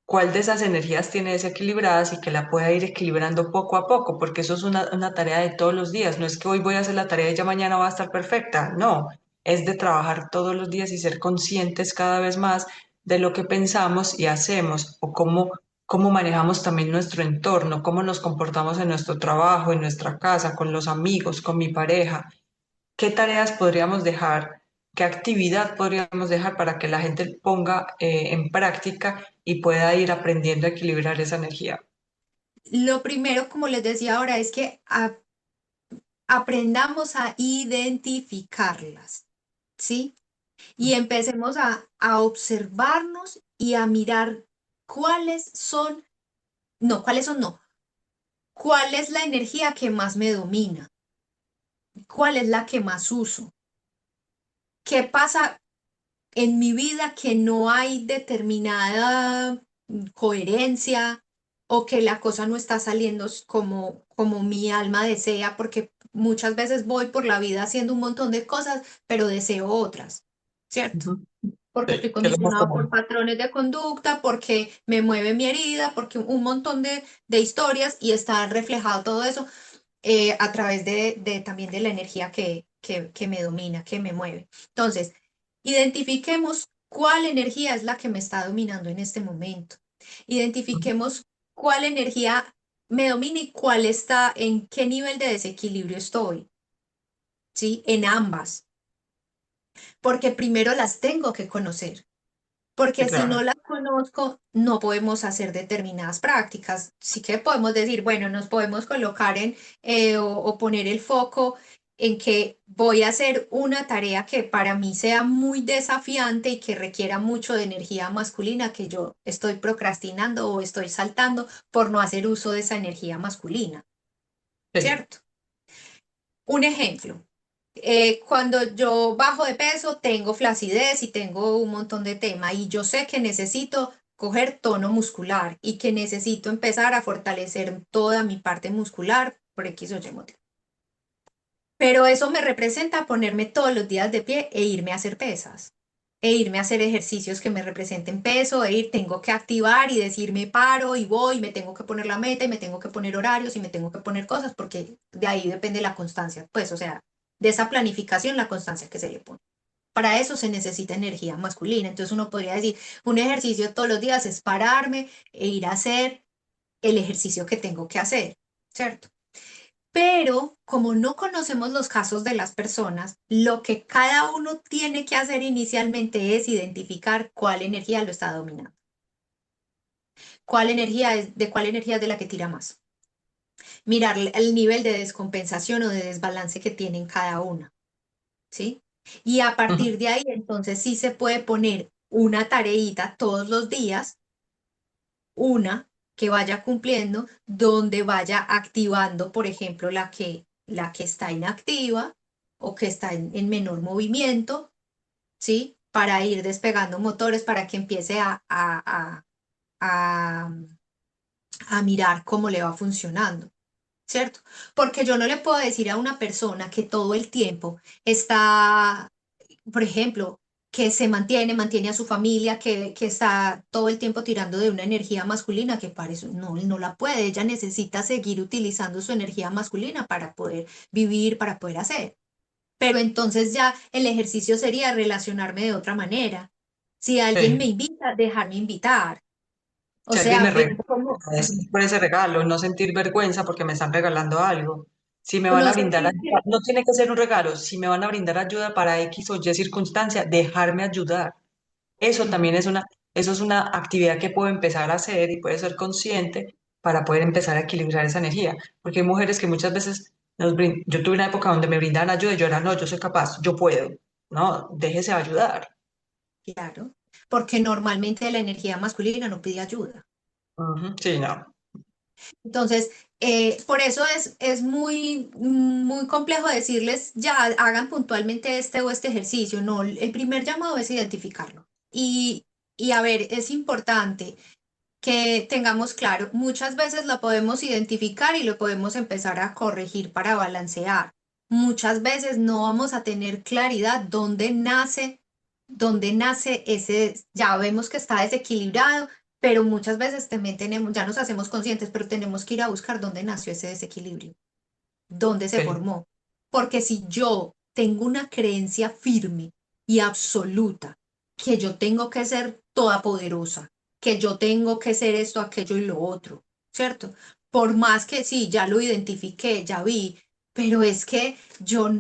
cuál de esas energías tiene desequilibradas y que la pueda ir equilibrando poco a poco? Porque eso es una tarea de todos los días. No es que hoy voy a hacer la tarea y ya mañana va a estar perfecta. No, es de trabajar todos los días y ser conscientes cada vez más de lo que pensamos y hacemos o cómo manejamos también nuestro entorno, cómo nos comportamos en nuestro trabajo, en nuestra casa, con los amigos, con mi pareja. ¿Qué tareas podríamos dejar? ¿Qué actividad podríamos dejar para que la gente ponga en práctica y pueda ir aprendiendo a equilibrar esa energía? Lo primero, como les decía ahora, es que aprendamos a identificarlas, ¿sí? Y empecemos a observarnos y a mirar cuáles son, no, cuáles son, no, cuál es la energía que más me domina, cuál es la que más uso, qué pasa en mi vida que no hay determinada coherencia o que la cosa no está saliendo como mi alma desea, porque muchas veces voy por la vida haciendo un montón de cosas, pero deseo otras, ¿cierto? Ujú. Porque estoy Sí, que es lo más condicionado por común. patrones de conducta, porque me mueve mi herida, porque un montón de historias y está reflejado todo eso a través también de la energía que me domina, que me mueve. Entonces, identifiquemos cuál energía es la que me está dominando en este momento. Ujú, Identifiquemos cuál energía me domina y cuál está, en qué nivel de desequilibrio estoy, ¿sí? En ambas, porque primero las tengo que conocer. sí, Porque si no claro. las conozco, no podemos hacer determinadas prácticas. Sí que podemos decir, bueno, nos podemos colocar o poner el foco en que voy a hacer una tarea que para mí sea muy desafiante y que requiera mucho de energía masculina, que yo estoy procrastinando o estoy saltando por no hacer uso de esa energía masculina, Sí. ¿cierto? Un ejemplo. Cuando yo bajo de peso, tengo flacidez y tengo un montón de tema y yo sé que necesito coger tono muscular y que necesito empezar a fortalecer toda mi parte muscular por X o Y motivo. Pero eso me representa ponerme todos los días de pie e irme a hacer pesas, e irme a hacer ejercicios que me representen peso, tengo que activar y decirme paro y voy, me tengo que poner la meta y me tengo que poner horarios y me tengo que poner cosas porque de ahí depende la constancia, pues, o sea, de esa planificación, la constancia que se le pone. Para eso se necesita energía masculina. Entonces uno podría decir, un ejercicio todos los días es pararme e ir a hacer el ejercicio que tengo que hacer, ¿cierto? Pero como no conocemos los casos de las personas, lo que cada uno tiene que hacer inicialmente es identificar cuál energía lo está dominando, cuál energía es de la que tira más, mirar el nivel de descompensación o de desbalance que tienen cada una, ¿sí? Y a Ujú. partir de ahí, entonces sí se puede poner una tareita todos los días, una que vaya cumpliendo, donde vaya activando, por ejemplo, la que está inactiva o que está en menor movimiento, ¿sí? Para ir despegando motores para que empiece a, a mirar cómo le va funcionando, ¿cierto? Porque yo no le puedo decir a una persona que todo el tiempo está, por ejemplo, que se mantiene a su familia, que está todo el tiempo tirando de una energía masculina que parece, no, no la puede, ella necesita seguir utilizando su energía masculina para poder vivir, para poder hacer. Pero entonces ya el ejercicio sería relacionarme de otra manera. Si alguien me Sí. invita, dejarme invitar. O Si alguien sea, me ver regala, cómo agradecer por ese regalo, no sentir vergüenza porque me están regalando algo. Si me van no a brindar sentir ayuda, que, no tiene que ser un regalo, si me van a brindar ayuda para X o Y circunstancia, dejarme ayudar. Eso también sí, eso es una actividad que puedo empezar a hacer y puede ser consciente para poder empezar a equilibrar esa energía. Porque hay mujeres que muchas veces yo tuve una época donde me brindaban ayuda y yo era, no, yo soy capaz, yo puedo. No, déjese ayudar. claro, porque normalmente la energía masculina no pide ayuda. Ujú, sí, no. Entonces, por eso es muy, muy complejo decirles, ya hagan puntualmente este o este ejercicio. No, el primer llamado es identificarlo. Y a ver, es importante que tengamos claro, muchas veces lo podemos identificar y lo podemos empezar a corregir para balancear. Muchas veces no vamos a tener claridad dónde nace ese, ya vemos que está desequilibrado, pero muchas veces también tenemos, ya nos hacemos conscientes, pero tenemos que ir a buscar dónde nació ese desequilibrio, dónde se Sí, formó. Porque si yo tengo una creencia firme y absoluta que yo tengo que ser todopoderosa, que yo tengo que ser esto, aquello y lo otro, ¿cierto? Por más que sí, ya lo identifiqué, ya vi, pero es que yo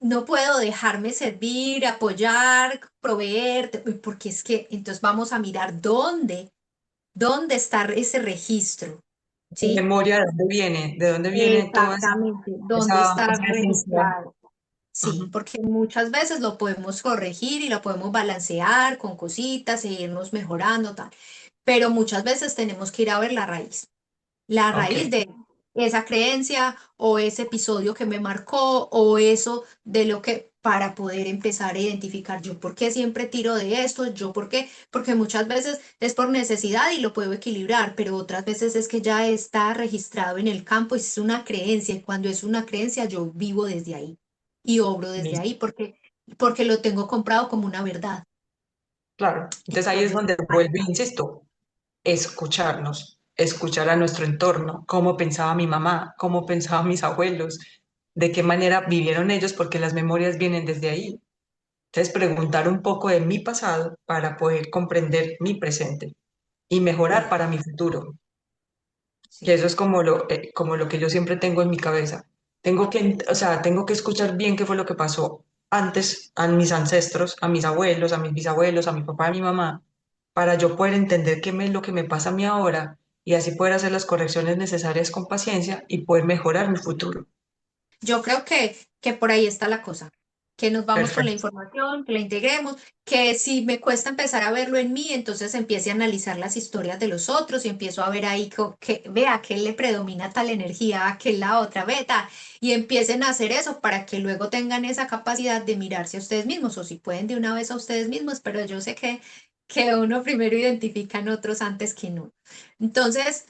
no puedo dejarme servir, apoyar, proveer, porque es que entonces vamos a mirar dónde está ese registro, ¿sí? memoria de dónde viene, toda Exactamente, dónde está esa esencia. registrado. Sí, Ujú. porque muchas veces lo podemos corregir y lo podemos balancear con cositas e irnos mejorando, tal. Pero muchas veces tenemos que ir a ver la Ok. raíz de esa creencia o ese episodio que me marcó o eso de lo que para poder empezar a identificar yo por qué siempre tiro de esto, yo por qué, porque muchas veces es por necesidad y lo puedo equilibrar, pero otras veces es que ya está registrado en el campo y es una creencia y cuando es una creencia yo vivo desde ahí y obro desde Listo. ahí porque lo tengo comprado como una verdad. Claro. Entonces ahí es Entonces, donde vuelvo, e insisto, escucharnos, escuchar a nuestro entorno, cómo pensaba mi mamá, cómo pensaban mis abuelos, de qué manera vivieron ellos, porque las memorias vienen desde ahí. Entonces preguntar un poco de mi pasado para poder comprender mi presente y mejorar sí, para mi futuro. Que sí. eso es como lo que yo siempre tengo en mi cabeza. O sea, tengo que escuchar bien qué fue lo que pasó antes a mis ancestros, a mis abuelos, a mis bisabuelos, a mi papá, a mi mamá, para yo poder entender es lo que me pasa a mí ahora y así poder hacer las correcciones necesarias con paciencia y poder mejorar mi futuro. Yo creo que por ahí está la cosa, que nos vamos con la Perfecto. información, que la integremos, que si me cuesta empezar a verlo en mí, entonces empiece a analizar las historias de los otros y empiezo a ver ahí que vea que le predomina tal energía, a que la otra beta, y empiecen a hacer eso para que luego tengan esa capacidad de mirarse a ustedes mismos, o si pueden de una vez a ustedes mismos, pero yo sé que uno primero identifica en otros antes que no. Entonces,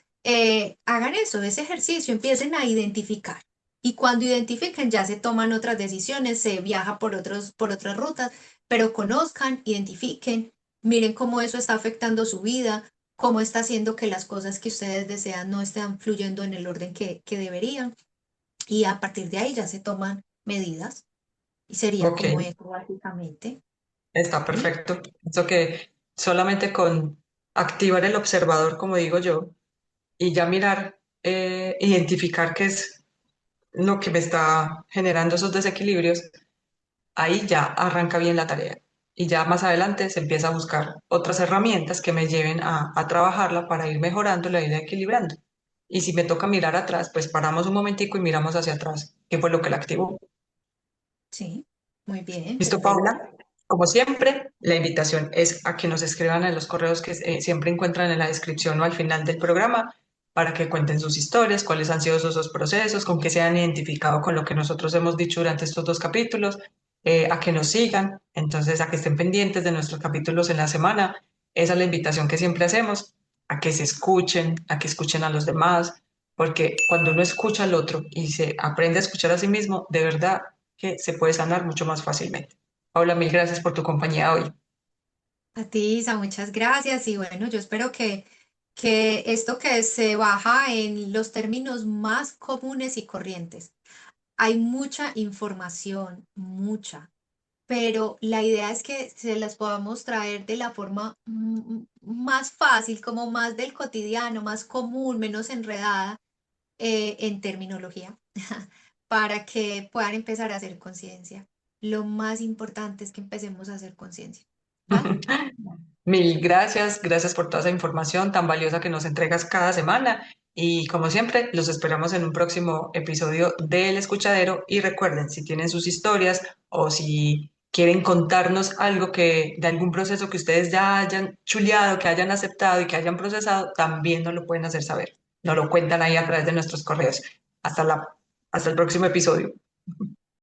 hagan eso, ese ejercicio, empiecen a identificar. Y cuando identifiquen, ya se toman otras decisiones, se viaja por otras rutas, pero conozcan, identifiquen, miren cómo eso está afectando su vida, cómo está haciendo que las cosas que ustedes desean no estén fluyendo en el orden que deberían. Y a partir de ahí ya se toman medidas. Y sería Ok, como eso, básicamente. está ¿Sí? perfecto. Eso que solamente con activar el observador, como digo yo, y ya mirar, identificar qué es lo que me está generando esos desequilibrios, ahí ya arranca bien la tarea. Y ya más adelante se empieza a buscar otras herramientas que me lleven a trabajarla para ir mejorando la vida equilibrando. Y si me toca mirar atrás, pues paramos un momentico y miramos hacia atrás, qué fue lo que la activó. Sí, muy bien, ¿Listo, perfecto. Paula? Como siempre, la invitación es a que nos escriban en los correos que siempre encuentran en la descripción o al final del programa para que cuenten sus historias, cuáles han sido sus dos procesos, con qué se han identificado con lo que nosotros hemos dicho durante estos dos capítulos, a que nos sigan, entonces a que estén pendientes de nuestros capítulos en la semana. Esa es la invitación que siempre hacemos, a que se escuchen, a que escuchen a los demás, porque cuando uno escucha al otro y se aprende a escuchar a sí mismo, de verdad que se puede sanar mucho más fácilmente. Paula, mil gracias por tu compañía hoy. A ti, Isa, muchas gracias. Y bueno, yo espero que esto que se baja en los términos más comunes y corrientes. Hay mucha información, mucha, pero la idea es que se las podamos traer de la forma más fácil, como más del cotidiano, más común, menos enredada en terminología, para que puedan empezar a hacer conciencia. Lo más importante es que empecemos a hacer conciencia, ¿vale? Mil gracias, gracias por toda esa información tan valiosa que nos entregas cada semana. Y como siempre, los esperamos en un próximo episodio del Escuchadero. Y recuerden, si tienen sus historias o si quieren contarnos algo que de algún proceso que ustedes ya hayan chuleado, que hayan aceptado y que hayan procesado, también nos lo pueden hacer saber. Nos lo cuentan ahí a través de nuestros correos. Hasta hasta el próximo episodio.